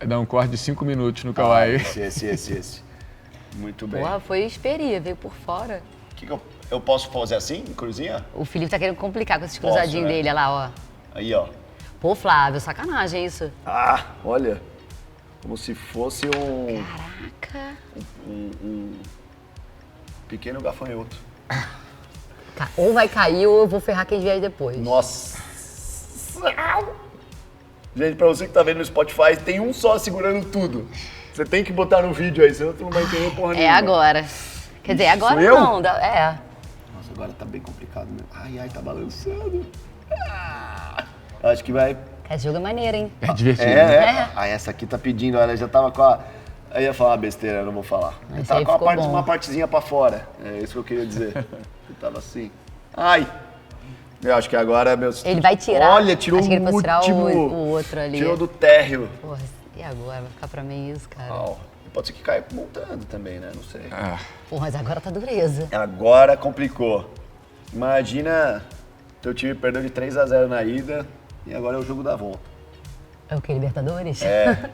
Vai dar um corte de 5 minutos no Kawhi. Esse. Muito bem. Porra, foi esperia, veio por fora. Que eu posso fazer assim, cruzinha? O Felipe tá querendo complicar com esses Posso, cruzadinhos né? dele, olha lá, ó. Aí, ó. Pô, Flávio, sacanagem isso. Ah, olha. Como se fosse um Caraca. pequeno gafanhoto. Ou vai cair ou eu vou ferrar quem vier aí depois. Nossa. Gente, pra você que tá vendo no Spotify, tem um só segurando tudo. Você tem que botar no vídeo aí, senão tu não vai entender porra É nenhuma. agora. Quer dizer, agora Sou eu? não. Nossa, agora tá bem complicado mesmo. Ai, tá balançando. Acho que vai... Esse jogo é maneiro, hein? É divertido. né? Ah, essa aqui tá pedindo, olha, já tava com a... Eu ia falar uma besteira, eu não vou falar. Eu Esse tava aí com ficou bom. uma partezinha pra fora. É isso que eu queria dizer. Eu tava assim. Ai! Eu acho que agora, meus... Ele vai tirar. Olha, tirou Acho que ele o pode tirar último... o outro ali. Tirou do térreo. Porra, e agora? Vai ficar pra mim isso, cara? Ó, pode ser que caia montando também, né? Não sei. Porra, mas agora tá dureza. Agora complicou. Imagina, teu time perdeu de 3-0 na ida e agora é o jogo da volta. É o que, Libertadores? É.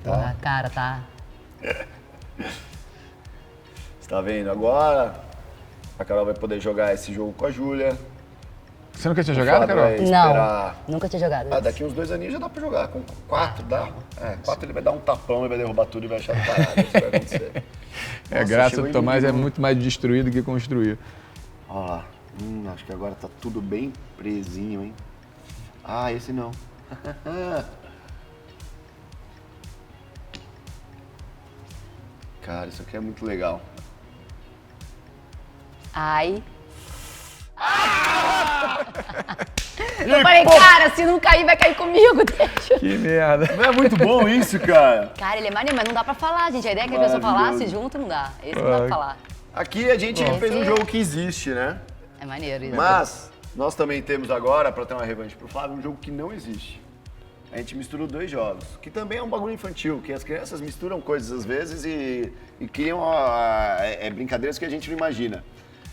Porra, cara, tá. Você tá vendo? Agora a Carol vai poder jogar esse jogo com a Júlia. Você nunca tinha O jogado, Flávio Carol? vai esperar... Não, nunca tinha jogado. Ah, daqui uns 2 aninhos já dá pra jogar. Com 4 dá. 4 ele vai dar um tapão, ele vai derrubar tudo e vai achar do caralho. Isso vai acontecer. É, Nossa, graça chegou do em Tomás mim, é viu? muito mais destruir do que construir. Ó lá. Acho que agora tá tudo bem presinho, hein? Ah, esse não. Cara, isso aqui é muito legal. Ai. Eu falei, cara, se não cair, vai cair comigo, deixa. Que merda. Não é muito bom isso, cara? Cara, ele é maneiro, mas não dá pra falar, gente. A ideia é que a pessoa falasse junto, não dá. Esse não dá pra falar. Aqui a gente fez um jogo que existe, né? É maneiro isso. Mas nós também temos agora, pra ter uma revanche pro Flávio, um jogo que não existe. A gente misturou 2 jogos, que também é um bagulho infantil, que as crianças misturam coisas às vezes e criam brincadeiras que a gente não imagina.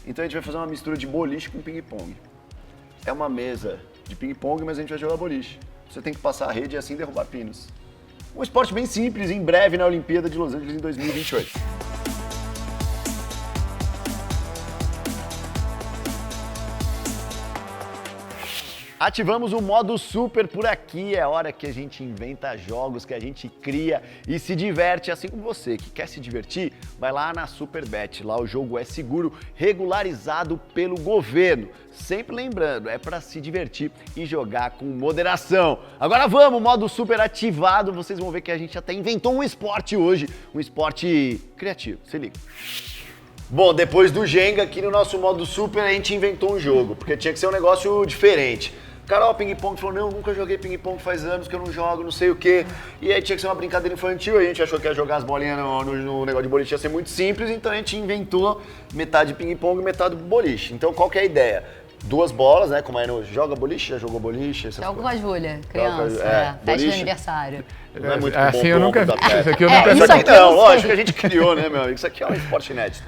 Então a gente vai fazer uma mistura de boliche com ping-pong. É uma mesa de ping-pong, mas a gente vai jogar boliche. Você tem que passar a rede e assim derrubar pinos. Um esporte bem simples, em breve na Olimpíada de Los Angeles em 2028. Ativamos o modo super por aqui, é hora que a gente inventa jogos, que a gente cria e se diverte, assim como você que quer se divertir, vai lá na Superbet, lá o jogo é seguro, regularizado pelo governo. Sempre lembrando, é para se divertir e jogar com moderação. Agora vamos, modo super ativado, vocês vão ver que a gente até inventou um esporte hoje, um esporte criativo, se liga. Bom, depois do Jenga, aqui no nosso modo super, a gente inventou um jogo, porque tinha que ser um negócio diferente. Carol, ping-pong, falou, não, nunca joguei ping-pong, faz anos que eu não jogo, não sei o quê. E aí tinha que ser uma brincadeira infantil, a gente achou que ia jogar as bolinhas no negócio de boliche ia ser muito simples, então a gente inventou metade ping-pong e metade boliche. Então qual que é a ideia? 2 bolas, né, como é no Joga Boliche, já jogou boliche, essas Jogo com coisas. a Júlia, criança, festa de boliche. aniversário. Não é muito Assim bom eu pro nunca ombro vi. da festa. Isso aqui eu nunca vi. isso Isso aqui aqui eu não, não lógico sei. que a gente criou, né, meu amigo? Isso aqui é um esporte inédito.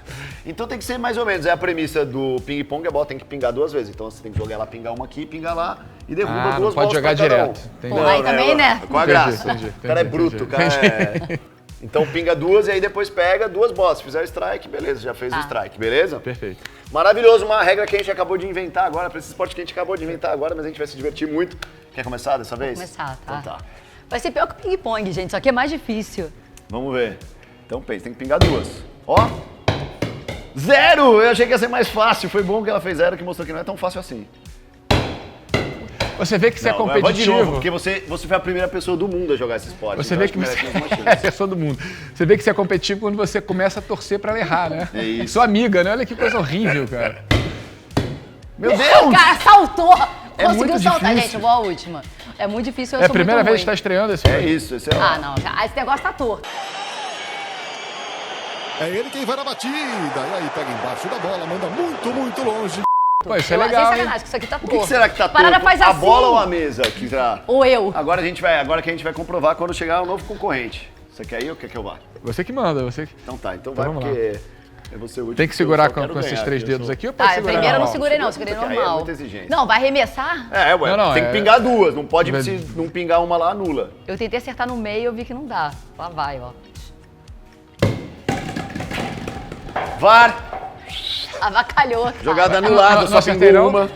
Então tem que ser mais ou menos, é a premissa do ping-pong, a bola tem que pingar 2 vezes. Então você tem que jogar ela, pingar uma aqui, pingar lá e derruba Ah, 2 não bolas pode jogar pra cada direto. um. Entendi. Pô, aí também, né? Com a graça. Entendi, O cara é bruto, o cara é... Então pinga 2 e aí depois pega 2 bolas. Se fizer o strike, beleza, já fez o strike, beleza? Perfeito. Maravilhoso, uma regra que a gente acabou de inventar agora, pra esse esporte que a gente acabou de inventar agora, mas a gente vai se divertir muito. Quer começar dessa vez? Vou começar, tá? Então tá. Vai ser pior que o ping-pong, gente, só que é mais difícil. Vamos ver. Então pensa, tem que pingar 2. Ó. 0! Eu achei que ia ser mais fácil. Foi bom que ela fez 0, que mostrou que não é tão fácil assim. Você vê que você é Não, vai de competitivo. novo, porque você foi a primeira pessoa do mundo a jogar esse esporte. Você então vê acho que você merece mais uma é chance. todo mundo. Você vê que você é competitivo quando você começa a torcer pra errar, né? É isso. Sua amiga, né? Olha que coisa horrível, cara. Meu O Deus! cara saltou! É Conseguiu muito saltar, difícil. gente, eu vou a última. É muito difícil, eu É a sou primeira muito vez que ruim. está estreando esse É filme. isso, esse é o... Ah, não, esse negócio tá torto. É ele quem vai na batida. E aí pega embaixo da bola, manda muito, muito longe. Pô, isso é Eu legal, achei hein? sacanagem, que isso aqui tá O torto. que será que tá A parada torto? faz A assim. bola ou a mesa? Que tá... Ou eu. Agora que a gente vai comprovar quando chegar um novo concorrente. Você quer ir ou quer que eu vá? Você que manda, você que... Então tá, então vai vamos porque Eu vou ser o último. Tem que segurar eu só com quero esses ganhar, 3 eu dedos sou- aqui ou pode Ah, a segurar? primeira eu não normal? segurei não, segurei Porque aí é normal. muita exigência. Não, vai arremessar? É, ué, Não, tem é- que pingar duas, não pode, Mas- se não pingar uma lá, anula. Eu tentei acertar no meio e eu vi que não dá. Lá vai, ó. VAR, Avacalhou, cara. jogada anulada, não só acertei, pingou não? uma.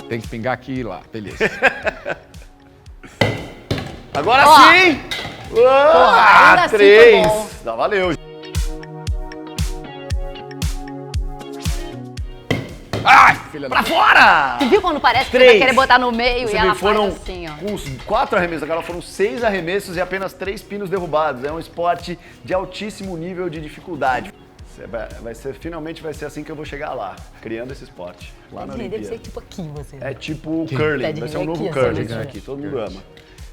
Tem que pingar aqui e lá, beleza. Agora Ó. sim! ainda assim foi 3! bom. Tá, valeu. Ai, filha da... Pra fora! Você viu quando parece que você 3. vai querer botar no meio Você e ela vê, foram faz assim, ó. com os 4 arremessos, agora foram 6 arremessos e apenas 3 pinos derrubados. É um esporte de altíssimo nível de dificuldade. Finalmente vai ser assim que eu vou chegar lá, criando esse esporte. Lá na Deve ser Olimpíada. tipo aqui, você. É tipo curling, Pede vai ser um aqui, novo essa curling música. aqui, todo mundo ama.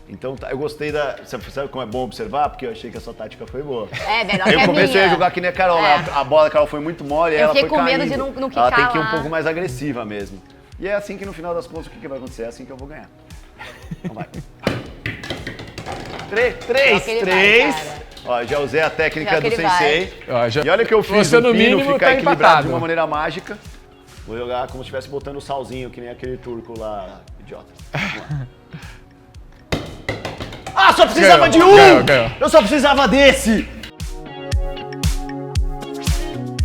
Então eu gostei da. Você sabe como é bom observar? Porque eu achei que a sua tática foi boa. É, melhor Aí que no a começo eu ia minha. jogar que nem a Carol, É. né? A bola da Carol foi muito mole e Eu ela fiquei foi com medo caindo. de não Ela quicar tem que ir um lá. pouco mais agressiva mesmo. E é assim que no final das contas o que vai acontecer? É assim que eu vou ganhar. Então vai. 3. que ele vai, cara. Ó, já usei a técnica Já que do ele vai. sensei. Ó, já- E olha que eu fiz Você, o no pino mínimo, ficar tá equilibrado empatado. de uma maneira mágica. Vou jogar como se estivesse botando salzinho, que nem aquele turco lá, idiota. Vamos lá. Ah, só precisava de um! Ganhou. Eu só precisava desse!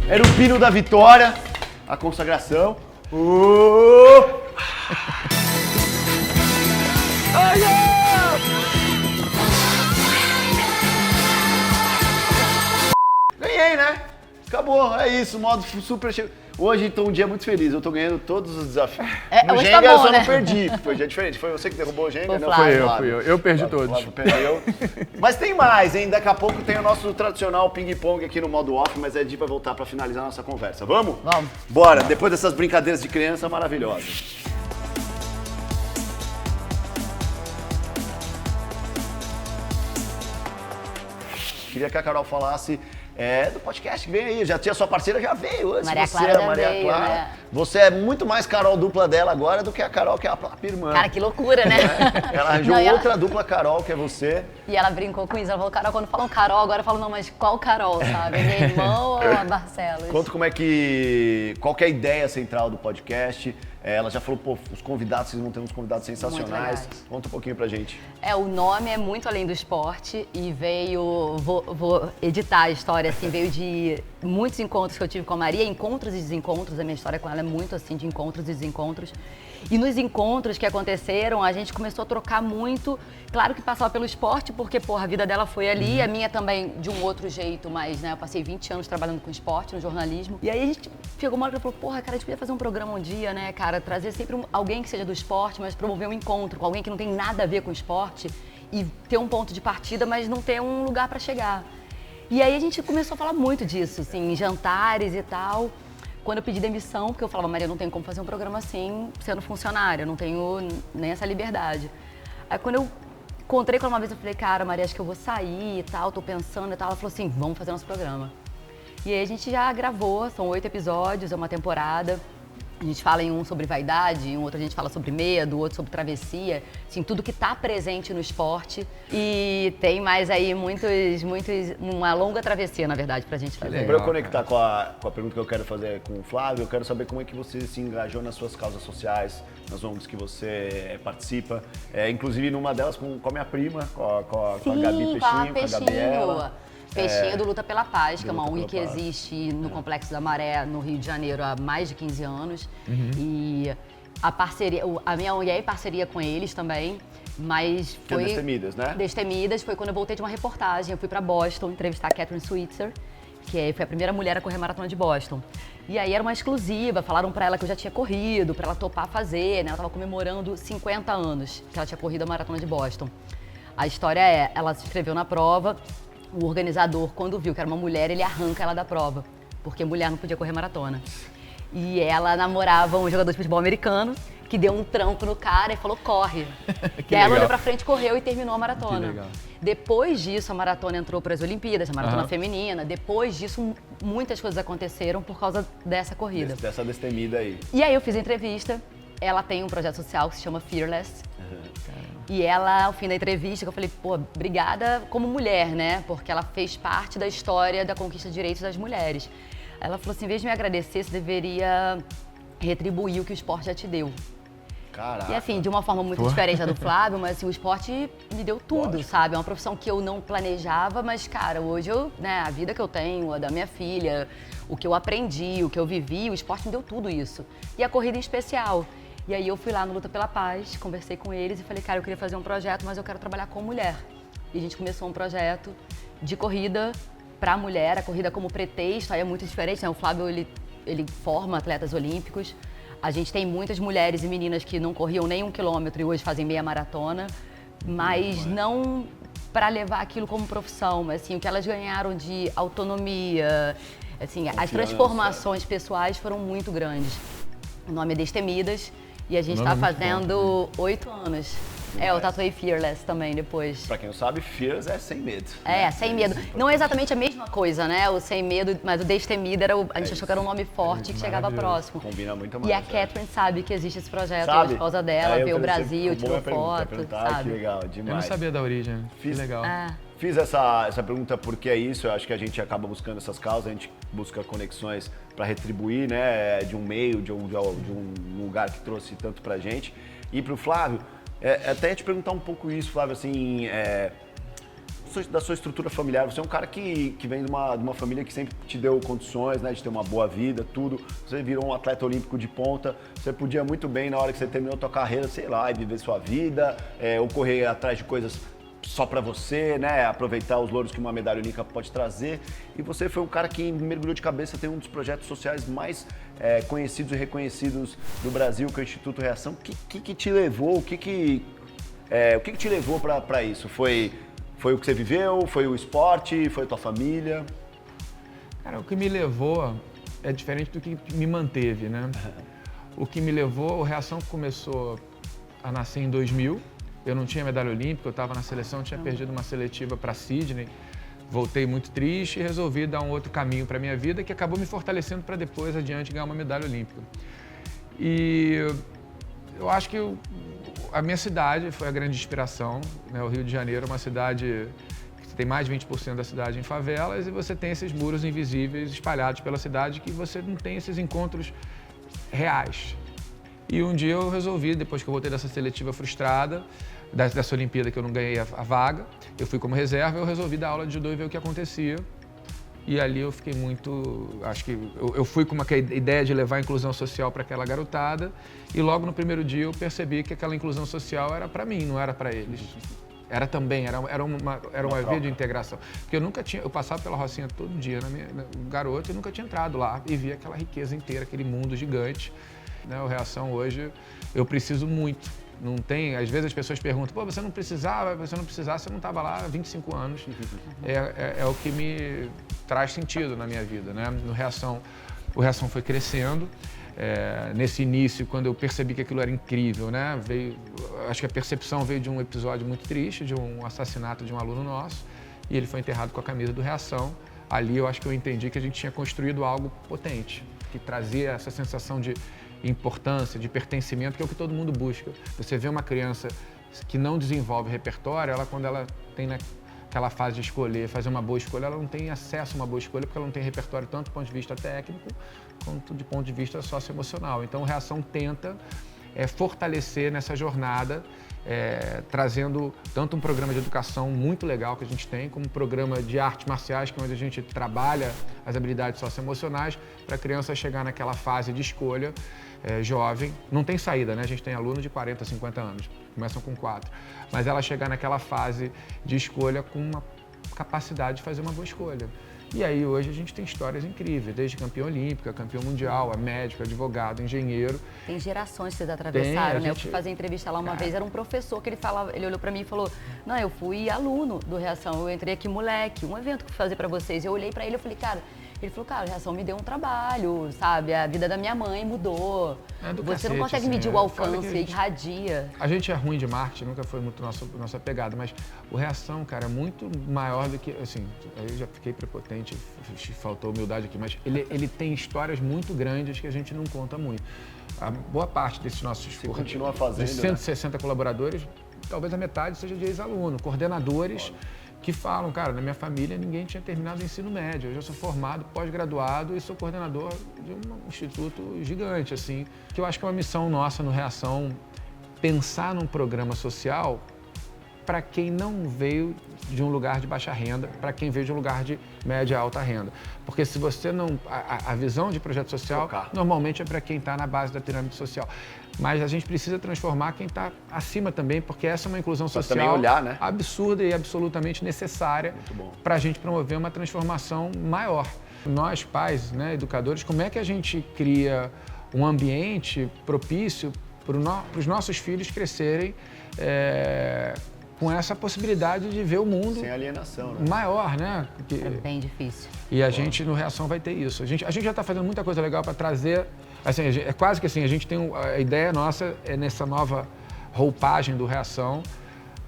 Era o pino da vitória, a consagração. Ganhei, né? Acabou, é isso, modo super cheio. Hoje, então, um dia muito feliz. Eu tô ganhando todos os desafios. No hoje Jenga tá eu bom, só né? não perdi. Foi um dia diferente. Foi você que derrubou o Jenga? Foi o Não, Flávio. Fui eu. Eu perdi Flávio, todos. Flávio perdeu. Mas tem mais, hein? Daqui a pouco tem o nosso tradicional ping-pong aqui no modo off, mas é dia pra voltar pra finalizar a nossa conversa. Vamos? Vamos. Bora, depois dessas brincadeiras de criança maravilhosas. Queria que a Carol falasse do podcast que vem aí. Já tinha sua parceira, já veio antes. Maria você, Clara a já Maria veio, Clara. né? Você é muito mais Carol dupla dela agora do que a Carol que é a própria irmã. Cara, que loucura, né? Ela arranjou Não, e ela- outra dupla Carol, que é você. E ela brincou com isso. Ela falou, Carol, quando falam Carol, agora eu falo, não, mas qual Carol, sabe? Minha irmã ou a Barcelos? Conta como qual que é a ideia central do podcast. Ela já falou, pô, os convidados, vocês vão ter uns convidados sensacionais. legais. Conta um pouquinho pra gente. O nome é muito além do esporte e veio, vou editar a história, assim, veio de muitos encontros que eu tive com a Maria, encontros e desencontros, a minha história com ela é muito assim, de encontros e desencontros. E nos encontros que aconteceram, a gente começou a trocar muito, claro que passava pelo esporte, porque, porra, a vida dela foi ali, a minha também de um outro jeito, mas, né, eu passei 20 anos trabalhando com esporte, no jornalismo. E aí a gente chegou uma hora que ela falou, porra, cara, a gente podia fazer um programa um dia, né, cara, trazer sempre alguém que seja do esporte, mas promover um encontro com alguém que não tem nada a ver com esporte e ter um ponto de partida, mas não ter um lugar pra chegar. E aí a gente começou a falar muito disso, assim, em jantares e tal. Quando eu pedi demissão, porque eu falava, Maria, não tenho como fazer um programa assim, sendo funcionária, eu não tenho nem essa liberdade. Aí quando eu encontrei com ela uma vez, eu falei, cara, Maria, acho que eu vou sair e tal, tô pensando e tal. Ela falou assim, vamos fazer nosso programa. E aí a gente já gravou, são 8 episódios, é uma temporada. A gente fala em um sobre vaidade, em outro a gente fala sobre medo, outro sobre travessia, assim, tudo que está presente no esporte. E tem mais aí uma longa travessia, na verdade, pra gente fazer. Para eu conectar com a pergunta que eu quero fazer com o Flávio, eu quero saber como é que você se engajou nas suas causas sociais, nas ONGs que você participa. Inclusive numa delas com a minha prima, com a Gabi Peixinho, com a Gabriela. Peixinho do Luta pela Paz, que é uma Luta ONG pela que Paz. existe no Complexo da Maré, no Rio de Janeiro, há mais de 15 anos. E a minha ONG é em parceria com eles também, mas Que é foi... Destemidas, né? Destemidas, foi quando eu voltei de uma reportagem. Eu fui pra Boston entrevistar a Catherine Switzer, que foi a primeira mulher a correr maratona de Boston. E aí era uma exclusiva, falaram pra ela que eu já tinha corrido, pra ela topar fazer, né? Ela tava comemorando 50 anos que ela tinha corrido a maratona de Boston. A história é, ela se inscreveu na prova, o organizador, quando viu que era uma mulher, ele arranca ela da prova, porque mulher não podia correr maratona. E ela namorava um jogador de futebol americano, que deu um tranco no cara e falou, corre. E aí ela olhou pra frente, correu e terminou a maratona. Que legal. Depois disso, a maratona entrou para as Olimpíadas, a maratona feminina. Depois disso, muitas coisas aconteceram por causa dessa corrida. Dessa destemida aí. E aí eu fiz a entrevista. Ela tem um projeto social que se chama Fearless. E ela, ao fim da entrevista, eu falei, pô, obrigada como mulher, né? Porque ela fez parte da história da conquista de direitos das mulheres. Ela falou assim, em vez de me agradecer, você deveria retribuir o que o esporte já te deu. Caraca. E assim, de uma forma muito diferente da do Flávio, mas assim, o esporte me deu tudo, sabe? É uma profissão que eu não planejava, mas, cara, hoje eu, né, a vida que eu tenho, a da minha filha, o que eu aprendi, o que eu vivi, o esporte me deu tudo isso. E a corrida em especial. E aí eu fui lá no Luta pela Paz, conversei com eles e falei, cara, eu queria fazer um projeto, mas eu quero trabalhar com mulher. E a gente começou um projeto de corrida pra mulher, a corrida como pretexto, aí é muito diferente, né? O Flávio, ele forma atletas olímpicos. A gente tem muitas mulheres e meninas que não corriam nem 1 quilômetro e hoje fazem meia maratona, mas não para levar aquilo como profissão, mas assim, o que elas ganharam de autonomia, assim, as transformações pessoais foram muito grandes. O nome é Destemidas e a gente está fazendo 8 anos. Eu tatuei Fearless também depois. Pra quem não sabe, Fearless é sem medo. Sem medo. Não é exatamente a mesma coisa, né? O sem medo, mas o Destemida era a gente achou que era um nome forte que chegava próximo. Combina muito mais. E a Catherine sabe que existe esse projeto Sabe? por causa dela, veio o pensei, Brasil, tirou foto, Que sabe? legal, demais. Eu não sabia da origem, que legal. Fiz essa pergunta porque é isso, eu acho que a gente acaba buscando essas causas, a gente busca conexões para retribuir, né, de um meio, de um lugar que trouxe tanto pra gente. E pro Flávio, até ia te perguntar um pouco isso, Flávio, assim, da sua estrutura familiar. Você é um cara que vem de uma família que sempre te deu condições, né, de ter uma boa vida, tudo. Você virou um atleta olímpico de ponta. Você podia muito bem, na hora que você terminou a tua carreira, sei lá, e viver sua vida, ou correr atrás de coisas só pra você, né, aproveitar os louros que uma medalha olímpica pode trazer. E você foi um cara que mergulhou de cabeça, tem um dos projetos sociais mais conhecidos e reconhecidos do Brasil, que é o Instituto Reação. O que te levou? O que te levou pra isso? Foi o que você viveu? Foi o esporte? Foi a tua família? Cara, o que me levou é diferente do que me manteve, né? O que me levou, a Reação começou a nascer em 2000. Eu não tinha medalha olímpica, eu estava na seleção, tinha perdido uma seletiva para Sydney. Voltei muito triste e resolvi dar um outro caminho para minha vida que acabou me fortalecendo para depois adiante ganhar uma medalha olímpica. E eu acho que a minha cidade foi a grande inspiração, né? O Rio de Janeiro é uma cidade que tem mais de 20% da cidade em favelas e você tem esses muros invisíveis espalhados pela cidade que você não tem esses encontros reais. E um dia eu resolvi, depois que eu voltei dessa seletiva frustrada, dessa Olimpíada que eu não ganhei a vaga, eu fui como reserva, eu resolvi dar aula de judô e ver o que acontecia. E ali eu fiquei muito, acho que eu fui com uma ideia de levar a inclusão social para aquela garotada e logo no primeiro dia eu percebi que aquela inclusão social era para mim, não era para eles. Era também, era uma via de integração. Porque eu passava pela Rocinha todo dia, garoto, e nunca tinha entrado lá e via aquela riqueza inteira, aquele mundo gigante. Né? O Reação hoje, eu preciso muito. Não tem, às vezes as pessoas perguntam, pô, você não precisasse, você não estava lá há 25 anos. É o que me traz sentido na minha vida, né? O Reação foi crescendo. Nesse início, quando eu percebi que aquilo era incrível, né? Acho que a percepção veio de um episódio muito triste, de um assassinato de um aluno nosso, e ele foi enterrado com a camisa do Reação. Ali eu acho que eu entendi que a gente tinha construído algo potente, que trazia essa sensação de importância, de pertencimento, que é o que todo mundo busca. Você vê uma criança que não desenvolve repertório, quando ela tem naquela fase de escolher, fazer uma boa escolha, ela não tem acesso a uma boa escolha porque ela não tem repertório tanto do ponto de vista técnico quanto do ponto de vista socioemocional. Então, a Reação tenta fortalecer nessa jornada, trazendo tanto um programa de educação muito legal que a gente tem, como um programa de artes marciais, que é onde a gente trabalha as habilidades socioemocionais para a criança chegar naquela fase de escolha jovem. Não tem saída, né? A gente tem alunos de 40, 50 anos, começam com 4. Mas ela chegar naquela fase de escolha com uma capacidade de fazer uma boa escolha. E aí hoje a gente tem histórias incríveis, desde campeã olímpica, campeão mundial, médico, advogado, engenheiro. Tem gerações que vocês atravessaram, né? Eu fui fazer entrevista lá uma vez, era um professor que ele olhou pra mim e falou, não, eu fui aluno do Reação, eu entrei aqui moleque, um evento que eu fui fazer pra vocês. Eu olhei pra ele e falei, cara, ele falou, cara, a Reação me deu um trabalho, sabe? A vida da minha mãe mudou. Você não consegue medir o alcance, irradia. A gente é ruim de marketing, nunca foi muito nossa pegada, mas o Reação, cara, é muito maior do que, assim, aí eu já fiquei prepotente, faltou humildade aqui, mas ele tem histórias muito grandes que a gente não conta muito. A boa parte desses nossos... Você continua fazendo, de 160 colaboradores, talvez a metade seja de ex-aluno, coordenadores que falam, cara, na minha família ninguém tinha terminado o ensino médio, eu já sou formado, pós-graduado e sou coordenador de um instituto gigante, assim, que eu acho que é uma missão nossa no Reação, pensar num programa social para quem não veio de um lugar de baixa renda, para quem veio de um lugar de média e alta renda. Porque se você não... A visão de projeto social normalmente é para quem está na base da pirâmide social. Mas a gente precisa transformar quem está acima também, porque essa é uma inclusão social também olhar, né? absurda e absolutamente necessária para a gente promover uma transformação maior. Nós, pais, né, educadores, como é que a gente cria um ambiente propício para os nossos filhos crescerem com essa possibilidade de ver o mundo sem alienação, né? Maior, né? É bem difícil. E a gente, no Reação, vai ter isso. A gente já está fazendo muita coisa legal para trazer... Assim, é quase que assim, a gente tem... A ideia nossa é, nessa nova roupagem do Reação,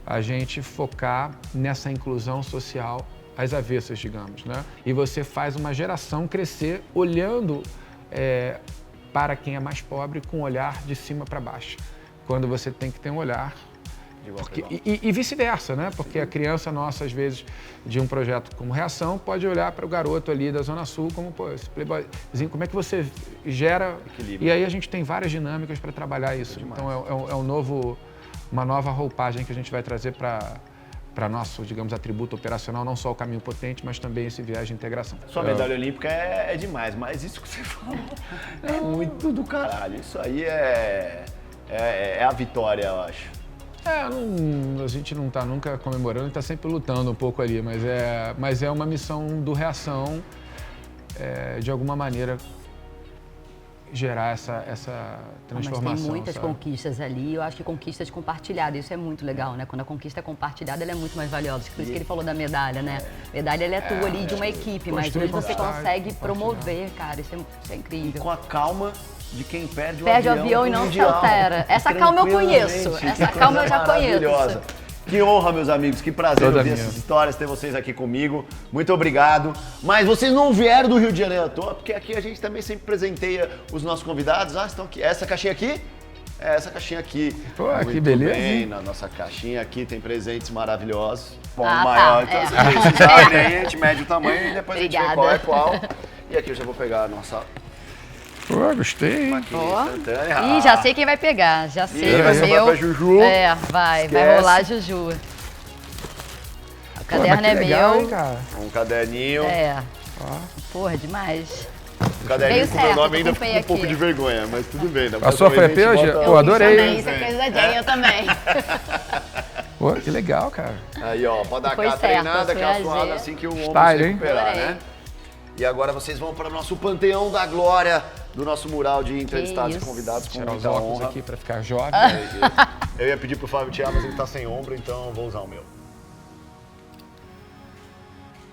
a gente focar nessa inclusão social às avessas, digamos, né? E você faz uma geração crescer olhando para quem é mais pobre com um olhar de cima para baixo. Quando você tem que ter um olhar... E vice-versa, né? Porque a criança nossa, às vezes, de um projeto como Reação, pode olhar para o garoto ali da Zona Sul como, pô, esse playboyzinho, como é que você gera... Equilíbrio. E aí a gente tem várias dinâmicas para trabalhar isso. Então uma nova roupagem que a gente vai trazer para nosso, digamos, atributo operacional, não só o caminho potente, mas também esse viés de integração. Sua medalha olímpica é demais, mas isso que você falou é muito do caralho. Isso aí é a vitória, eu acho. A gente não está nunca comemorando, está sempre lutando um pouco ali, mas é uma missão do Reação, de alguma maneira, gerar essa transformação. Mas tem muitas sabe? conquistas ali, eu acho que conquistas compartilhadas, isso é muito legal, né? Quando a conquista é compartilhada, ela é muito mais valiosa. Por isso que ele falou da medalha, né? Medalha, ela é tua ali, de uma equipe, mas hoje você consegue promover, cara, isso é incrível. E com a calma de quem perde o avião e não se altera. Essa calma eu conheço, essa calma eu já conheço. Que honra, meus amigos, que prazer ouvir essas histórias, ter vocês aqui comigo. Muito obrigado. Mas vocês não vieram do Rio de Janeiro à toa, porque aqui a gente também sempre presenteia os nossos convidados. Estão aqui. Essa caixinha aqui? Essa caixinha aqui. Pô, que beleza. Bem, na nossa caixinha aqui tem presentes maravilhosos. Bom, tá, maior, então vocês precisarem, aí a gente mede o tamanho e depois a gente vê qual é qual. E aqui eu já vou pegar a nossa... Pô, gostei. Ih, já sei quem vai pegar, já sei. Vai pra Juju. Vai rolar a Juju. O caderno é legal, meu. Hein, cara? Um caderninho. Porra, demais. Um caderninho com meu nome ainda fica um pouco de vergonha, mas tudo bem. A sua foi a P hoje? Pô, adorei. Isso é coisa da Jane, eu também. Pô, que legal, cara. Aí, ó, pode dar aquela treinada, aquela suada assim que o ombro se recuperar, né? E agora vocês vão para o nosso panteão da glória do nosso mural de entrevistados e convidados com muita honra. Aqui para ficar jovem. Eu ia pedir pro Fábio tirar, mas ele tá sem ombro, então eu vou usar o meu.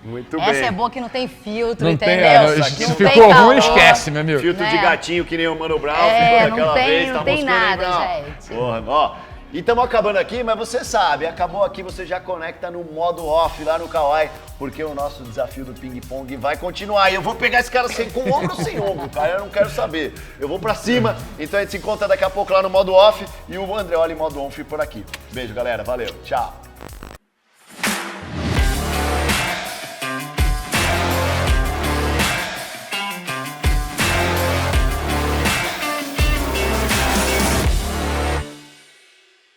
Muito bem. Essa é boa que não tem filtro, não entendeu? Se ficou ruim, esquece, meu amigo. Filtro de gatinho que nem o Mano Brown ficou daquela vez. Não tem nada, gente. Porra, ó. E estamos acabando aqui, mas você sabe, acabou aqui, você já conecta no modo off lá no Kawaii, porque o nosso desafio do ping-pong vai continuar. E eu vou pegar esse cara com ombro ou sem ombro, cara, eu não quero saber. Eu vou pra cima, então a gente se encontra daqui a pouco lá no modo off e o Andreoli modo on por aqui. Beijo, galera, valeu, tchau.